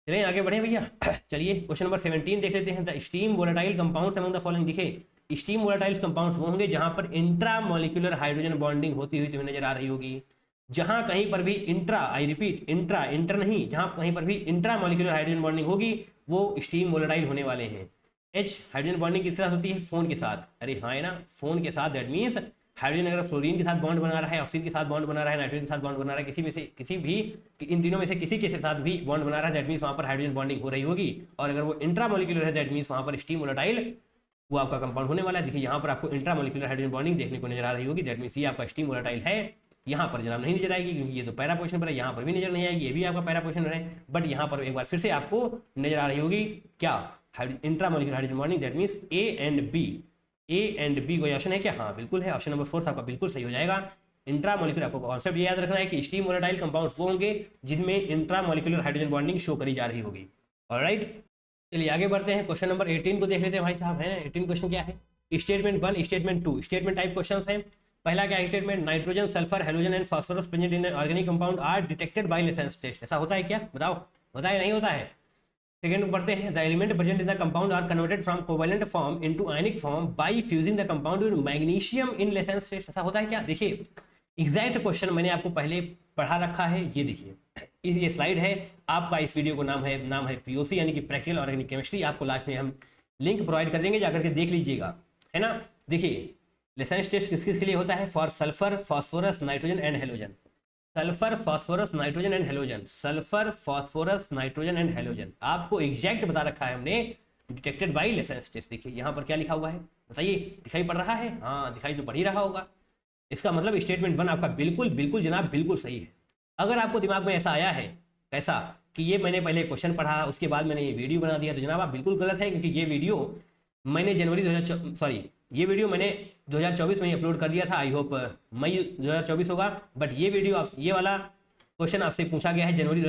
Speaker 1: चलिए आगे बढ़े भैया। चलिए क्वेश्चन नंबर 17 देख लेते हैं। The steam volatile compounds among the following. दिखे स्टीम वोलेटाइल कंपाउंड्स वो होंगे जहां पर इंट्रा मॉलिक्यूलर हाइड्रोजन बॉन्डिंग होती हुई तुम्हें नजर आ रही होगी। जहां कहीं पर भी intra, I repeat intra, inter नहीं, जहां कहीं पर भी इंट्रा मॉलिक्यूलर हाइड्रोजन बॉन्डिंग होगी वो स्टीम वोलेटाइल होने वाले हैं। H हाइड्रोजन बॉन्डिंग किसके साथ होती है, फोन के साथ। अरे हाँ है ना, फोन के साथ। दैट मीन्स हाइड्रोजन अगर फ्लोरीन के साथ बॉन्ड बना रहा है, ऑक्सीजन के साथ बॉन्ड बना रहा है, नाइट्रोजन के साथ बॉन्ड बना रहा है, किसी में से किसी भी इन तीनों में से किसी के साथ भी बॉन्ड बना रहा है, दैट मीन्स वहां पर हाइड्रोजन बॉन्डिंग हो रही होगी। और अगर वो इंट्रामोलिकुलर है, दैट मीन्स वहां पर स्टीम वोलेटाइल वो आपका कंपाउंड होने वाला है। देखिए यहाँ पर आपको इंट्रामोलिकुलर हाइड्रोजन बॉन्डिंग देखने को नजर आ रही होगी। दैट मीन्स ये आपका स्टीम वोलेटाइल है। यहाँ पर जनाब नहीं नजर आएगी, क्योंकि ये तो पैरा पोजीशन पर है। यहाँ पर भी नजर नहीं आएगी, ये भी आपका पैरा पोजीशन है। बट यहाँ पर एक बार फिर से आपको नजर आ रही होगी क्या, intramolecular hydrogen bonding. That means A and B, A and B कोई ऑप्शन है क्या, हाँ बिल्कुल है। ऑप्शन नंबर 4 आपका बिल्कुल सही हो जाएगा। इंट्रामोलिकुलर, आपको कॉन्सेप्ट ये याद रखना है कि स्टीम वोलेटाइल कंपाउंड्स वो होंगे जिनमें इंट्रामोलिकुलर हाइड्रोजन बॉन्डिंग शो करी जा रही होगी। ऑलराइट, चलिए आगे बढ़ते हैं। क्वेश्चन नंबर 18 को देख लेते हैं भाई साहब, है ना। 18 क्वेश्चन क्या है, statement 1 statement 2, statement type question है। पहला क्या है statement, nitrogen sulphur halogen and phosphorus present in organic compound are detected by Lassaigne's test. ऐसा होता है क्या, बताओ, होता है नहीं होता है। सेकेंड पढ़ते हैं, the element present in the compound are converted from covalent form into ionic form by fusing the compound with magnesium in Lassaigne's test. ऐसा होता है क्या। देखिए एग्जैक्ट क्वेश्चन मैंने आपको पहले पढ़ा रखा है, ये देखिए ये स्लाइड है आपका। इस वीडियो को नाम है POC यानी कि प्रैक्टिकल ऑर्गेनिक केमिस्ट्री। आपको लास्ट में हम लिंक प्रोवाइड कर देंगे, जाकर के देख लीजिएगा, है ना। देखिए लेसेंस टेस्ट किस किस के लिए होता है, for sulphur phosphorus nitrogen and halogen. Sulphur phosphorus nitrogen and halogen, sulphur phosphorus nitrogen and halogen, आपको एग्जैक्ट बता रखा है हमने, डिटेक्टेड बाय लेसेंस टेस्ट। देखिए यहाँ पर क्या लिखा हुआ है बताइए, दिखाई पड़ रहा है, हाँ दिखाई तो पड़ ही रहा होगा। इसका मतलब स्टेटमेंट 1 आपका बिल्कुल बिल्कुल जनाब बिल्कुल सही है। अगर आपको दिमाग में ऐसा आया है कैसा कि ये मैंने पहले क्वेश्चन पढ़ा उसके बाद मैंने ये वीडियो बना दिया, तो जनाब आप बिल्कुल गलत है। क्योंकि ये वीडियो मैंने ये वीडियो मैंने 2024 में अपलोड कर दिया था। आई होप मई 2024 होगा। बट ये वीडियो ये वाला क्वेश्चन आपसे पूछा गया है जनवरी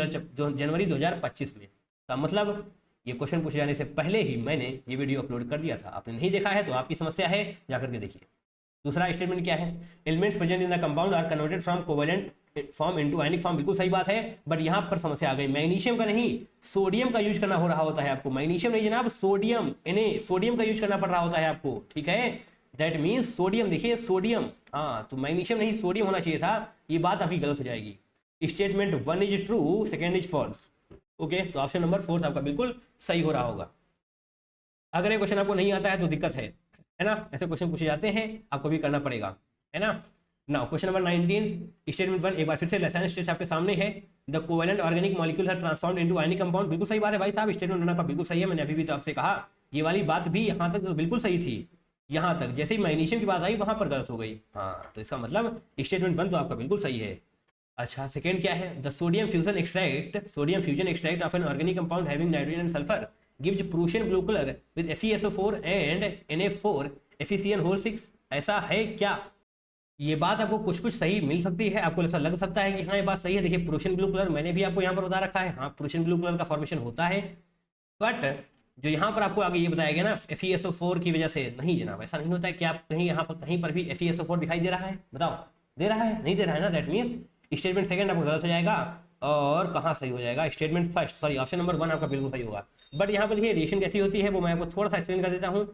Speaker 1: 2025 में। का मतलब ये क्वेश्चन पूछे जाने से पहले ही मैंने ये वीडियो अपलोड कर दिया था। आपने नहीं देखा है तो आपकी समस्या है, जाकर के देखिए। दूसरा स्टेटमेंट क्या है, elements present in the compound are converted from covalent form into ionic form. बिल्कुल सही बात है, बट यहाँ पर समस्या आ गई, मैग्नीशियम का नहीं सोडियम का यूज करना हो रहा होता है आपको। मैग्नीशियम नहीं जनाब, सोडियम, इन्हें सोडियम का यूज करना पड़ रहा होता है आपको, ठीक है। दैट मीन्स सोडियम, देखिए सोडियम, हाँ तो मैग्नीशियम नहीं सोडियम होना चाहिए था। ये बात आपकी गलत हो जाएगी। Statement 1 is true, second is false. Okay, तो ऑप्शन नंबर 4 आपका बिल्कुल सही हो रहा होगा। अगर ये क्वेश्चन आपको नहीं आता है तो दिक्कत है ना। ऐसे क्वेश्चन पूछे जाते हैं, आपको भी करना पड़ेगा, है ना। नाउ क्वेश्चन नंबर 19 स्टेटमेंट 1, एक बार फिर से लेसेंस टेस्ट आपके सामने है। The covalent organic molecules are transformed into ionic compound. बिल्कुल सही बात है भाई साहब, स्टेटमेंट 1 आपका बिल्कुल सही है। मैंने अभी भी तो आपसे कहा ये वाली बात भी यहाँ तक तो बिल्कुल सही थी, यहाँ तक जैसे ही मैग्नीशियम की बात आई वहां पर गलत हो गई। हाँ तो इसका मतलब स्टेटमेंट 1 तो आपका बिल्कुल सही है। अच्छा सेकेंड क्या है, the sodium fusion extract of N organic compound having nitrogen and sulphur gives Prussian blue colour with FeSO4 and Na4 FeCN6। ऐसा है क्या। ये बात आपको कुछ कुछ सही मिल सकती है, आपको ऐसा लग सकता है कि हाँ ये बात सही है। देखिए प्रूशियन ब्लू कलर मैंने भी आपको यहाँ पर बता रखा है, हाँ प्रूशियन ब्लू कलर का फॉर्मेशन होता है। बट जो यहाँ पर आपको आगे ये बताया गया ना FeSO4 की वजह से, नहीं जनाब ऐसा नहीं होता है कि आप कहीं यहाँ पर कहीं पर भी FeSO4 दिखाई दे रहा है, बताओ दे रहा है, नहीं दे रहा है ना, दैट मीन्स स्टेटमेंट सेकंड आपका गलत हो जाएगा और कहाँ सही हो जाएगा, statement first, sorry option number 1 आपका बिल्कुल सही होगा। बट यहाँ पर देखिए रिएक्शन कैसी होती है वो मैं आपको थोड़ा सा एक्सप्लेन कर देता हूँ।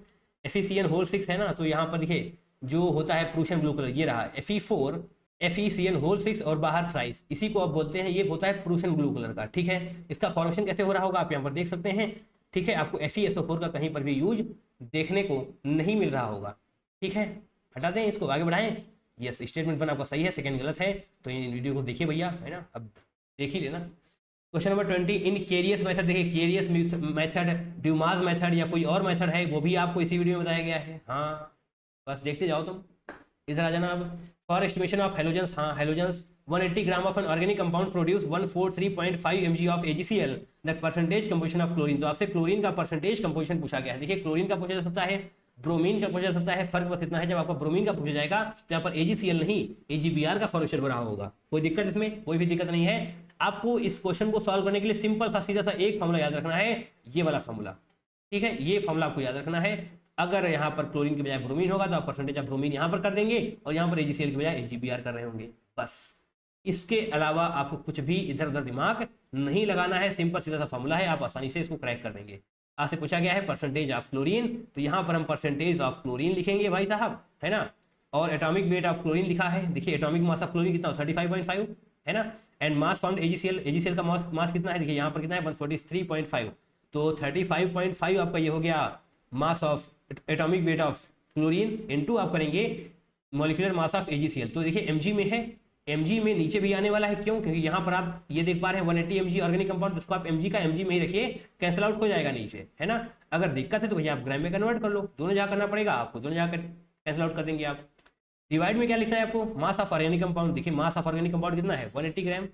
Speaker 1: FeCN6 है ना, तो यहाँ पर देखिए जो होता है प्रूशियन ब्लू कलर, ये रहा Fe4 FeCN6 और बाहर थ्राइस, इसी को आप बोलते हैं, ये होता है प्रूशियन ब्लू कलर का, ठीक है। इसका फॉर्मेशन कैसे हो रहा होगा आप यहाँ पर देख सकते हैं, ठीक है। आपको FeSO4 का कहीं पर भी यूज देखने को नहीं मिल रहा होगा, ठीक है। हटा दें इसको, आगे बढ़ाएं। यस, स्टेटमेंट 1 आपका सही है, सेकंड गलत है, तो इन वीडियो को देखिए भैया, है ना, अब देख ही लेना। क्वेश्चन नंबर 20 इन केरियस मेथड, देखिए केरियस मेथड, ड्यूमास मेथड या कोई और मेथड है वो भी आपको इसी वीडियो में बताया गया है। हाँ बस देखते जाओ तुम, इधर आ जाना अब। फॉर एस्टिमेशन ऑफ हेलोजेंस, हाँ halogens 180 gram of N organic compound produce 143.5 mg of AgCl, the percentage composition of chlorine. तो आपसे क्लोरीन का परसेंटेज कंपोजिशन पूछा गया है। देखिए क्लोरीन का पूछा जा सकता है, ब्रोमीन का पूछा जा सकता है, फर्क बस इतना है जब आपका ब्रोमीन का पूछा जाएगा तो यहाँ पर AgCl नहीं AgBr का फॉर्मेशन हो रहा होगा। कोई दिक्कत इसमें, कोई भी दिक्कत नहीं है। आपको इस क्वेश्चन को सॉल्व करने के लिए सिंपल सा सीधा सा एक फॉर्मूला याद रखना है, ये वाला फॉर्मूला, ठीक है। ये फॉर्मूला आपको याद रखना है। अगर यहाँ पर क्लोरीन के बजाय ब्रोमीन होगा तो आप परसेंटेज ऑफ ब्रोमीन यहाँ पर कर देंगे और यहाँ पर AgCl के बजाय AgBr कर रहे होंगे, बस। इसके अलावा आपको कुछ भी इधर उधर दिमाग नहीं लगाना है, सिंपल सीधा सा फॉर्मूला है, आप आसानी से इसको क्रैक कर देंगे। आपसे पूछा गया है परसेंटेज ऑफ क्लोरीन, तो यहाँ पर हम परसेंटेज ऑफ क्लोरीन लिखेंगे भाई साहब, है ना। और एटॉमिक वेट ऑफ क्लोरीन लिखा है, देखिए एटॉमिक मास ऑफ क्लोरीन कितना 35.5 है ना। एंड मास फाउंड AgCl का मास कितना है, देखिए यहाँ पर कितना है 143.5, तो 35.5 आपका ये हो गया mass of atomic weight of chlorine, into आप करेंगे मॉलिक्यूलर मास ऑफ AgCl। तो देखिए mg में है, mg में नीचे भी आने वाला है, क्यों, क्योंकि यहाँ पर आप ये देख पा रहे हैं 180 mg ऑर्गेनिक कंपाउंड, जिसको आप mg का mg में ही रखिए, कैंसिल आउट हो जाएगा नीचे, है ना। अगर दिक्कत है तो भैया आप ग्राम में कन्वर्ट कर लो, दोनों जगह करना पड़ेगा आपको, दोनों जगह कैंसिल आउट कर देंगे आप। डिवाइड में क्या लिखना है आपको, मास ऑफ ऑर्गेनिक कंपाउंड, देखिए मास ऑफ ऑर्गेनिक कंपाउंड कितना है 180 ग्राम,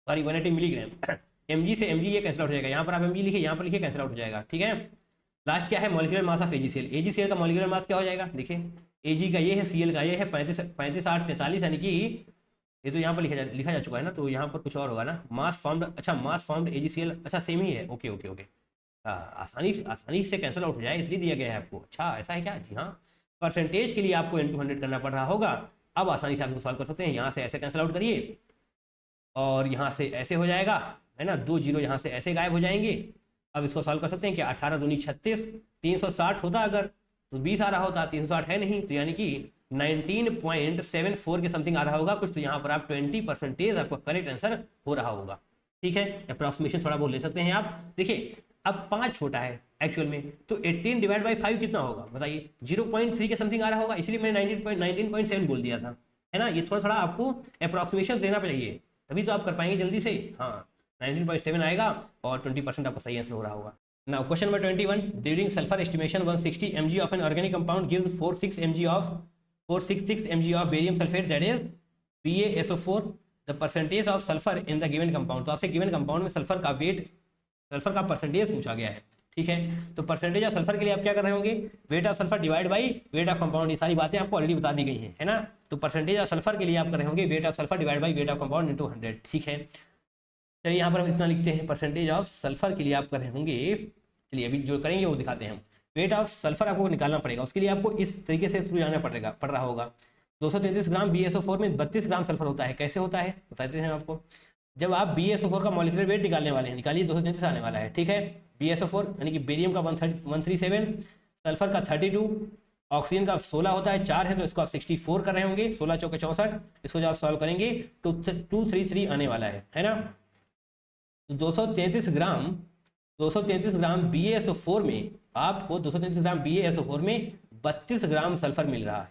Speaker 1: सॉरी 180 मिलीग्राम। mg से mg ये कैंसिल आउट हो जाएगा, यहाँ पर आप mg लिखिए, यहाँ पर लिखिए, कैंसिल आउट हो जाएगा, ठीक है। लास्ट क्या है मॉलिक्यूलर मास ऑफ AgCl का मॉलिक्यूलर मास क्या हो जाएगा, देखिए Ag का ये है, Cl का ये है 35 8 43, यानी कि ये तो यहाँ पर लिखा जा चुका है ना, तो यहाँ पर कुछ और होगा ना, मास फॉर्म्ड, अच्छा मास फॉर्म्ड AgCl, अच्छा सेम ही है, ओके ओके ओके, आसानी से कैंसिल आउट हो जाए इसलिए दिया गया है आपको। अच्छा ऐसा है क्या, जी हाँ। परसेंटेज के लिए आपको into 100 करना पड़ रहा होगा, अब आसानी से आप इसको सॉल्व कर सकते हैं। यहाँ से ऐसे कैंसिल आउट करिए और यहाँ से ऐसे हो जाएगा, है ना, 2 जीरो यहाँ से ऐसे गायब हो जाएंगे। अब इसको सॉल्व कर सकते हैं क्या, 18 दूनी 36, 360 होता अगर तो 20 आ रहा होता, 360 है नहीं, तो यानी कि 19.74 के समथिंग आ रहा होगा कुछ, तो यहाँ पर आप 20% आपका करेक्ट आंसर हो रहा होगा, ठीक है। अप्रॉक्सीमेशन थोड़ा बहुत ले सकते हैं आप। देखिए अब 5 छोटा है एक्चुअल में, तो 18 डिवाइड बाई 5 कितना होगा बताइए, 0.3 के समथिंग आ रहा होगा, इसलिए मैंने 19.7 बोल दिया था, है ना। ये थोड़ा थोड़ा आपको अप्रॉक्सीमेशन देना चाहिए, तभी तो आप कर पाएंगे जल्दी से। हाँ 19.7 आएगा और 20% आपका सही आंसर हो रहा होगा। Now question number 21, during sulphur estimation 160 mg of N organic compound gives 466 mg of barium sulphate, that is BaSO4, the percentage of sulphur in the given compound. तो आपसे गिवन कंपाउंड में सल्फर का wait, sulphur का percentage पूछा गया है, ठीक है। तो परसेंटेज ऑफ सल्फर के लिए आप क्या कर रहे होंगे, weight of sulphur divide by weight of compound, ये सारी बातें आपको ऑलरेडी बता दी गई हैं, है ना। तो परसेंटेज ऑफ सल्फर के लिए आप कर रहे होंगे weight of sulphur divide by weight of compound into 100, ठीक है। चलिए यहाँ पर हम इतना लिखते हैं, परसेंटेज ऑफ सल्फर के लिए आप कर रहे होंगे, चलिए अभी जो करेंगे वो दिखाते हैं हम। वेट ऑफ सल्फर आपको निकालना पड़ेगा, उसके लिए आपको इस तरीके से थ्रू जाना पड़ रहा होगा। 233 ग्राम BaSO4 में 32 ग्राम सल्फर होता है, कैसे होता है बताते हैं आपको। जब आप BaSO4 का मॉलिक्यूलर वेट निकालने वाले हैं, निकालिए 233 आने वाला है, ठीक है। BaSO4 यानी कि बेरियम का 137, सल्फर का 32, ऑक्सीजन का 16 होता है, 4 है तो इसको आप 64 कर रहे होंगे, 16 चौके 64, इसको जब आप सॉल्व करेंगे तो 233 आने वाला है ना। तो 233 ग्राम BaSO4 में आपको 233 ग्राम BaSO4 में 32 ग्राम सल्फर मिल रहा है,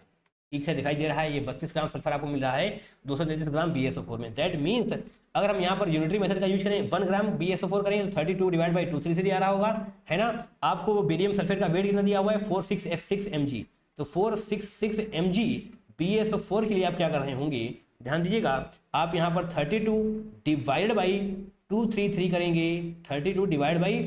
Speaker 1: ठीक है, दिखाई दे रहा है, ये 32 ग्राम सल्फर आपको मिल रहा है 233 ग्राम BaSO4 में। दैट मीन्स अगर हम यहाँ पर यूनिटरी मेथड का यूज करें, 1 ग्राम BaSO4 करेंगे तो 32 डिवाइड बाई 233 आ रहा होगा, है ना। आपको वो बेरियम सल्फेट का वेट कितना दिया हुआ है 46 mg, तो 466 mg BaSO4 के लिए आप क्या कर रहे होंगे, ध्यान दीजिएगा, आप यहाँ पर 32 डिवाइड बाई 233 करेंगे, 32 डिवाइड बाई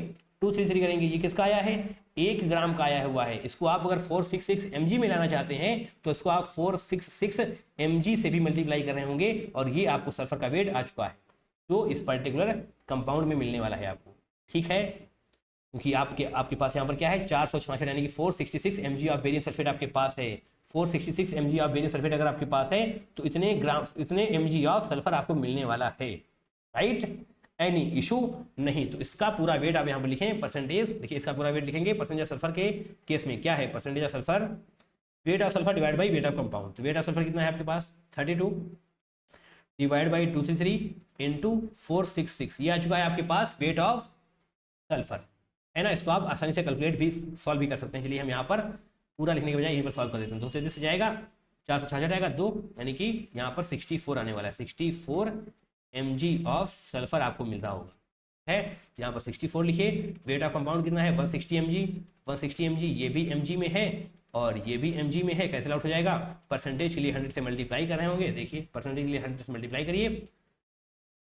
Speaker 1: 233 करेंगे, ये किसका आया है 1 ग्राम का आया हुआ है। इसको आप अगर 466 mg में लाना चाहते हैं तो इसको आप 466 mg से भी मल्टीप्लाई कर रहे होंगे, और ये आपको सल्फर का वेट आ चुका है जो इस पर्टिकुलर कंपाउंड में मिलने वाला है आपको, ठीक है। क्योंकि आपके पास यहाँ पर क्या है 466 यानी कि 466 mg ऑफ बेरियम सल्फेट आपके पास है। 466 mg ऑफ बेरियम सल्फेट अगर आपके पास है तो इतने mg ऑफ सल्फर आपको मिलने वाला है, राइट। एनी इशू नहीं। तो इसका पूरा वेट आप यहाँ पर लिखें परसेंटेज, देखिए इसका पूरा वेट लिखेंगे परसेंटेज सल्फर के केस में क्या है, percentage of sulphur, weight of sulphur divide by weight of compound. तो वेट ऑफ सल्फर कितना है आपके पास 32 डिवाइड बाई 233 इंटू 466, ये आ चुका है आपके पास वेट ऑफ सल्फर, है ना। इसको आप आसानी से कैलकुलेट भी सॉल्व भी कर सकते हैं। चलिए हम यहाँ पर पूरा लिखने के बजाय यहीं पर सॉल्व कर देते हैं। 2 से से जाएगा 466 आएगा 2, यानी कि यहाँ पर 64 आने वाला है। 64 mg ऑफ सल्फर आपको मिल रहा होगा, है। यहाँ पर 64 लिखिए। वेट ऑफ कंपाउंड कितना है 160 mg, 160 mg ये भी mg में है और ये भी mg में है, कैंसिल आउट हो जाएगा। परसेंटेज के लिए 100 से मल्टीप्लाई कर रहे होंगे, देखिए परसेंटेज के लिए 100 से मल्टीप्लाई करिए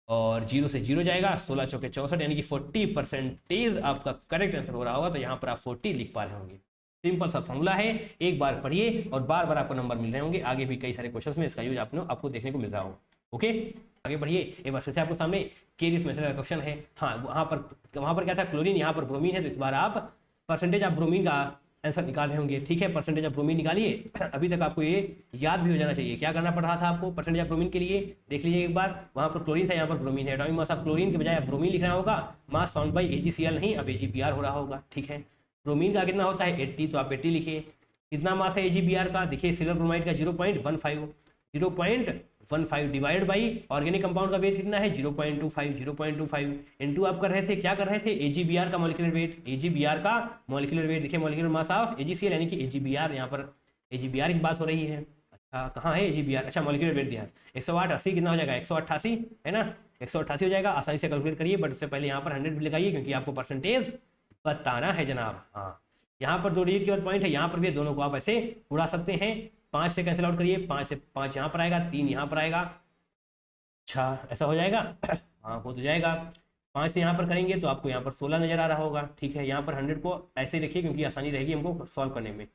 Speaker 1: और 0 से 0 जाएगा, 16 चौके 64 यानी कि 40% आपका करेक्ट आंसर हो रहा होगा। तो यहाँ पर आप 40 लिख पा रहे होंगे। सिंपल सा फॉर्मूला है, एक बार पढ़िए और बार बार आपको नंबर मिल रहे होंगे। आगे भी कई सारे क्वेश्चंस में इसका यूज आपको देखने को मिल रहा होगा। ओके, आगे बढ़िए। एक बार फिर से आपको सामने केरियस मेथड का क्वेश्चन है। हाँ, वहाँ पर क्या था क्लोरीन, यहाँ पर ब्रोमीन है। तो इस बार आप परसेंटेज ऑफ ब्रोमीन का आंसर निकाल रहे होंगे, ठीक है। परसेंटेज ऑफ ब्रोमीन निकालिए। अभी तक आपको ये याद भी हो जाना चाहिए क्या करना पड़ रहा था आपको परसेंटेज ऑफ ब्रोमीन के लिए। देख लीजिए एक बार, वहाँ पर क्लोरीन था, यहाँ पर ब्रोमीन है। एटॉमिक मास ऑफ क्लोरीन के बजाय ब्रोमीन लिखना होगा। मास फाउंड बाई AgCl नहीं, अब AgBr हो रहा होगा, ठीक है। ब्रोमीन का कितना होता है 80, तो आप 80 लिखिए। कितना मास है AgBr का, देखिए सिल्वर ब्रोमाइड का 0.15 डिवाइड बाई ऑर्गेनिक कंपाउंड का वेट कितना है 0.25 इनटू आप कर रहे थे, क्या कर रहे थे AgBr का मॉलिक्यूलर वेट। AgBr का मॉलिक्यूलर वेट देखिए, मॉलिक्यूलर मास ऑफ AgCl यानी कि AgBr, यहाँ पर AgBr की बात हो रही है। अच्छा, कहाँ है AgBr, अच्छा मॉलिक्यूलर वेट दिया 108, 80 कितना हो जाएगा 188, है ना। 188 हो जाएगा, आसानी से कैलकुलेट करिए। बट उससे पहले यहाँ पर 100 भी लगाइए क्योंकि आपको परसेंटेज बताना है जनाब। हाँ, यहाँ पर 2 डिजिट की और पॉइंट है, यहाँ पर भी दोनों को आप ऐसे उड़ा सकते हैं। 5 से कैंसिल आउट करिए, 5 से 5 यहाँ पर आएगा, 3 यहाँ पर आएगा। अच्छा, ऐसा हो जाएगा हाँ, हो तो जाएगा। 5 से यहाँ पर करेंगे तो आपको यहाँ पर 16 नजर आ रहा होगा, ठीक है। यहाँ पर 100 को ऐसे ही रखिए क्योंकि आसानी रहेगी हमको सॉल्व करने में।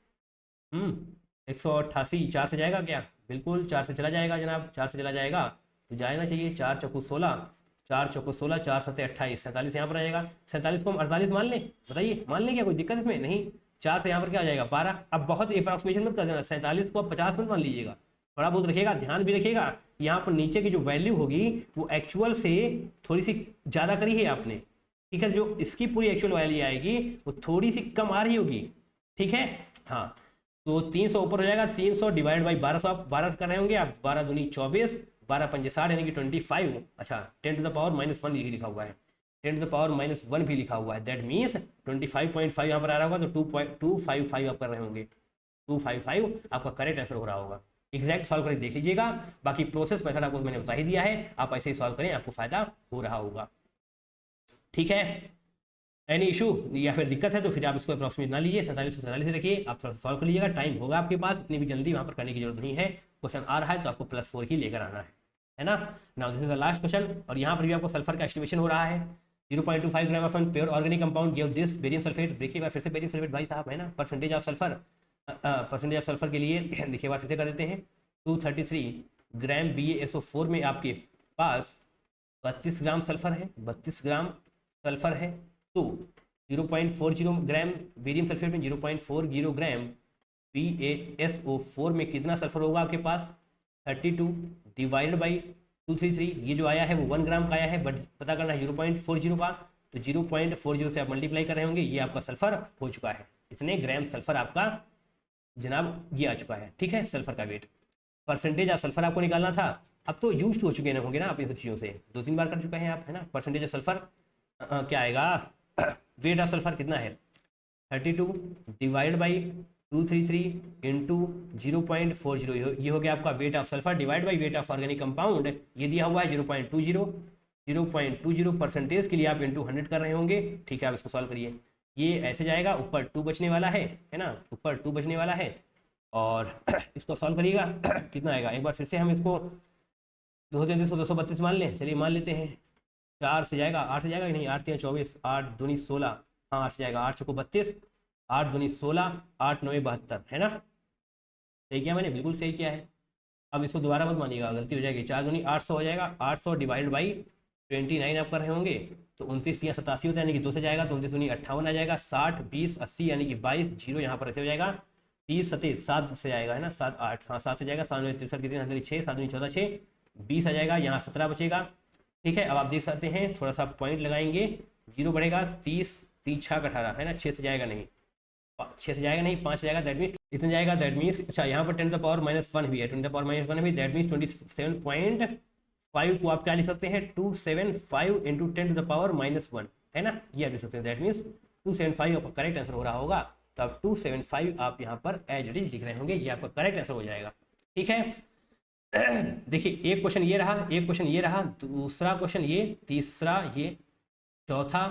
Speaker 1: 188 4 से जाएगा क्या, बिल्कुल 4 से चला जाएगा जनाब, 4 से चला जाएगा तो जाना चाहिए। 4 चौको 16, 4 चौको 16, 4 सत्ते 28, 47 यहाँ पर आ जाएगा। 47 को हम 48 मान लें, बताइए मान लें क्या, कोई दिक्कत इसमें नहीं। 4 से यहाँ पर क्या आ जाएगा 12। अब बहुत अप्रॉक्सीमेशन मत कर देना, 47 को आप 50 मत मान लीजिएगा, थोड़ा बहुत रखिएगा, ध्यान भी रखिएगा। यहाँ पर नीचे की जो वैल्यू होगी वो एक्चुअल से थोड़ी सी ज़्यादा करी है आपने, ठीक है। जो इसकी पूरी एक्चुअल वैल्यू आएगी वो थोड़ी सी कम आ रही होगी, ठीक है। हाँ, तो 300 ऊपर हो जाएगा। 300 डिवाइड बाई 1200 आप 12 कर रहे होंगे आप, 12 दूनी 24, 12 पंजे 60 यानी कि 25। अच्छा, 10 टू द पावर -1 ये लिखा हुआ है, 10 टू द पावर -1 भी लिखा हुआ है। दैट मीन्स 25.5 यहाँ पर आ रहा होगा, तो 2.255 आप कर रहे होंगे। 255 आपका करेक्ट आंसर हो रहा होगा। एग्जैक्ट सॉल्व करके देख लीजिएगा। बाकी प्रोसेस मेथड आपको मैंने बता ही दिया है, आप ऐसे ही सॉल्व करें, आपको फायदा हो रहा होगा, ठीक है। एनी इशू या फिर दिक्कत है तो फिर आप इसको अप्रॉक्सीमेट ना लीजिए, 47 रखिए, आप थोड़ा सा सॉल्व कर लीजिएगा। टाइम होगा आपके पास, इतनी भी जल्दी वहाँ पर करने की जरूरत नहीं है। क्वेश्चन आ रहा है तो आपको +4 ही लेकर आना है ना। Now this is the last question, और यहाँ पर भी आपको सल्फर का एस्टिमेशन हो रहा है। 0.25 gram of an pure organic compound give this barium sulphate. देखिए बार फिर से बेरियम सल्फेट भाई साहब, है ना। परसेंटेज ऑफ सल्फर के लिए देखिए बार फिर से कर देते हैं। 233 ग्राम BaSO4 में आपके पास 32 ग्राम सल्फर है, 32 ग्राम सल्फर है। तो 0.40 ग्राम बेरियम सल्फेट में 0.40 ग्राम BaSO4 में कितना सल्फर होगा आपके पास 32 डिवाइडेड बाई 233। ये जो आया है वो 1 ग्राम का आया है, बट पता करना है 0.40 का, तो 0.40 से आप मल्टीप्लाई कर रहे होंगे, ये आपका सल्फर हो चुका है। इतने ग्राम सल्फर आपका जनाब ये आ चुका है, ठीक है। सल्फर का वेट, परसेंटेज ऑफ सल्फर आपको निकालना था। अब तो यूज हो चुके होंगे ना आप इन सब चीज़ों से, 2-3 बार कर चुके हैं आप, है ना। परसेंटेज ऑफ सल्फर क्या आएगा वेट ऑफ सल्फर कितना है 32 डिवाइड बाई 233 इंटू 0.40, ये हो गया आपका weight of sulphur divide by weight of organic compound. ये दिया हुआ है 0.20 परसेंटेज के लिए आप इंटू 100 कर रहे होंगे, ठीक है। आप इसको सॉल्व करिए, ये ऐसे जाएगा, ऊपर 2 बचने वाला है ना, ऊपर 2 बचने वाला है। और इसको सॉल्व करिएगा कितना आएगा, एक बार फिर से हम इसको 233 को 232 मान लें, चलिए मान लेते हैं। 4 से जाएगा 8 से जाएगा नहीं, 8 3 24, 8 दूनी 16, हाँ 8 से जाएगा, 8 चौको 32, 8 दूनी 16, 8 9 72, है ना। सही किया मैंने, बिल्कुल सही किया है। अब इसको दोबारा मत मानिएगा, गलती हो जाएगी। 4 दूनी 800 हो जाएगा, 800 डिवाइड बाई 29 आप कर रहे होंगे तो 29 या 87 होता है, यानी कि 2 से जाएगा तो 29 दूनी 58 आ जाएगा, 60 20 80 यानी कि 22 जीरो यहाँ पर ऐसे हो जाएगा, 30 27 7 से जाएगा है ना, 7 8 हाँ 7 से जाएगा, 7 63 के 3 6 7 14 6 20 आ जाएगा, यहाँ 17 बचेगा। ठीक है, अब आप देख सकते हैं थोड़ा सा पॉइंट लगाएंगे, जीरो बढ़ेगा, 30 3 6 18 है ना, 6 से जाएगा नहीं, 6 से जाएगा नहीं, 5 से जाएगा, दैट मीन्स इतना जाएगा, दैट मीन्स अच्छा यहाँ पर 10 to the power -1 भी है, 10 to the power -1 भी, दैट मीन्स 27.5 को आप क्या लिख सकते हैं 275 इंटू 10 to the power -1 है ना, ये आप लिख सकते हैं, दैट मीन्स 275 आपका करेक्ट आंसर हो रहा होगा, तो आप 275 आप यहाँ पर एज इट इज लिख रहे होंगे, ये आपका करेक्ट आंसर हो जाएगा। ठीक है, देखिए एक क्वेश्चन ये रहा, एक क्वेश्चन ये रहा, दूसरा क्वेश्चन ये, तीसरा ये, चौथा,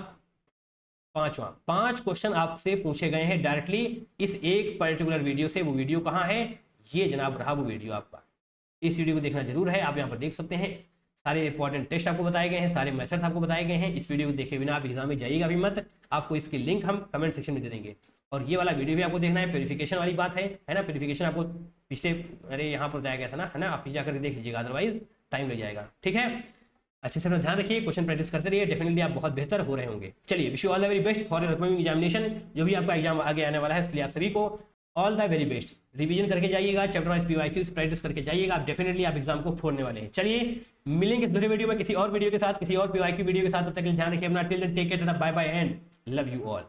Speaker 1: पांचवा, 5 क्वेश्चन आपसे पूछे गए हैं डायरेक्टली इस एक पर्टिकुलर वीडियो से। वो वीडियो कहाँ है, ये जनाब रहा वो वीडियो आपका, इस वीडियो को देखना जरूर है, आप यहाँ पर देख सकते हैं सारे इंपॉर्टेंट टेस्ट आपको बताए गए हैं, सारे मेथड्स आपको बताए गए हैं। इस वीडियो को देखे बिना आप एग्जाम में जाइएगा भी मत, आपको इसकी लिंक हम कमेंट सेक्शन में दे देंगे। और ये वाला वीडियो भी आपको देखना है, प्योरीफिकेशन वाली बात है ना, प्योरीफिकेशन आपको पिछले अरे यहाँ पर बताया गया था ना, है ना, आप पीछे जाकर देख लीजिएगा, अदरवाइज टाइम लग जाएगा। ठीक है, अच्छे से अपना ध्यान रखिए, क्वेश्चन प्रैक्टिस करते रहिए, डेफिनेटली आप बहुत बेहतर हो रहे होंगे। चलिए, wish you all the very best for your upcoming examination, जो भी आपका एग्जाम आगे आने वाला है उसके लिए आप सभी को all the very best. Revision करके जाइएगा, चैप्टर वाइज PYQs प्रैक्टिस करके जाइएगा, आप डेफिनेटली आप एग्जाम को फोड़ने वाले हैं। चलिए मिलेंगे इस दूसरे वीडियो में किसी और वीडियो के साथ, किसी और PYQ वीडियो के साथ, तब तक के लिए ध्यान रखिए अपना, till then take care, bye bye and love you all.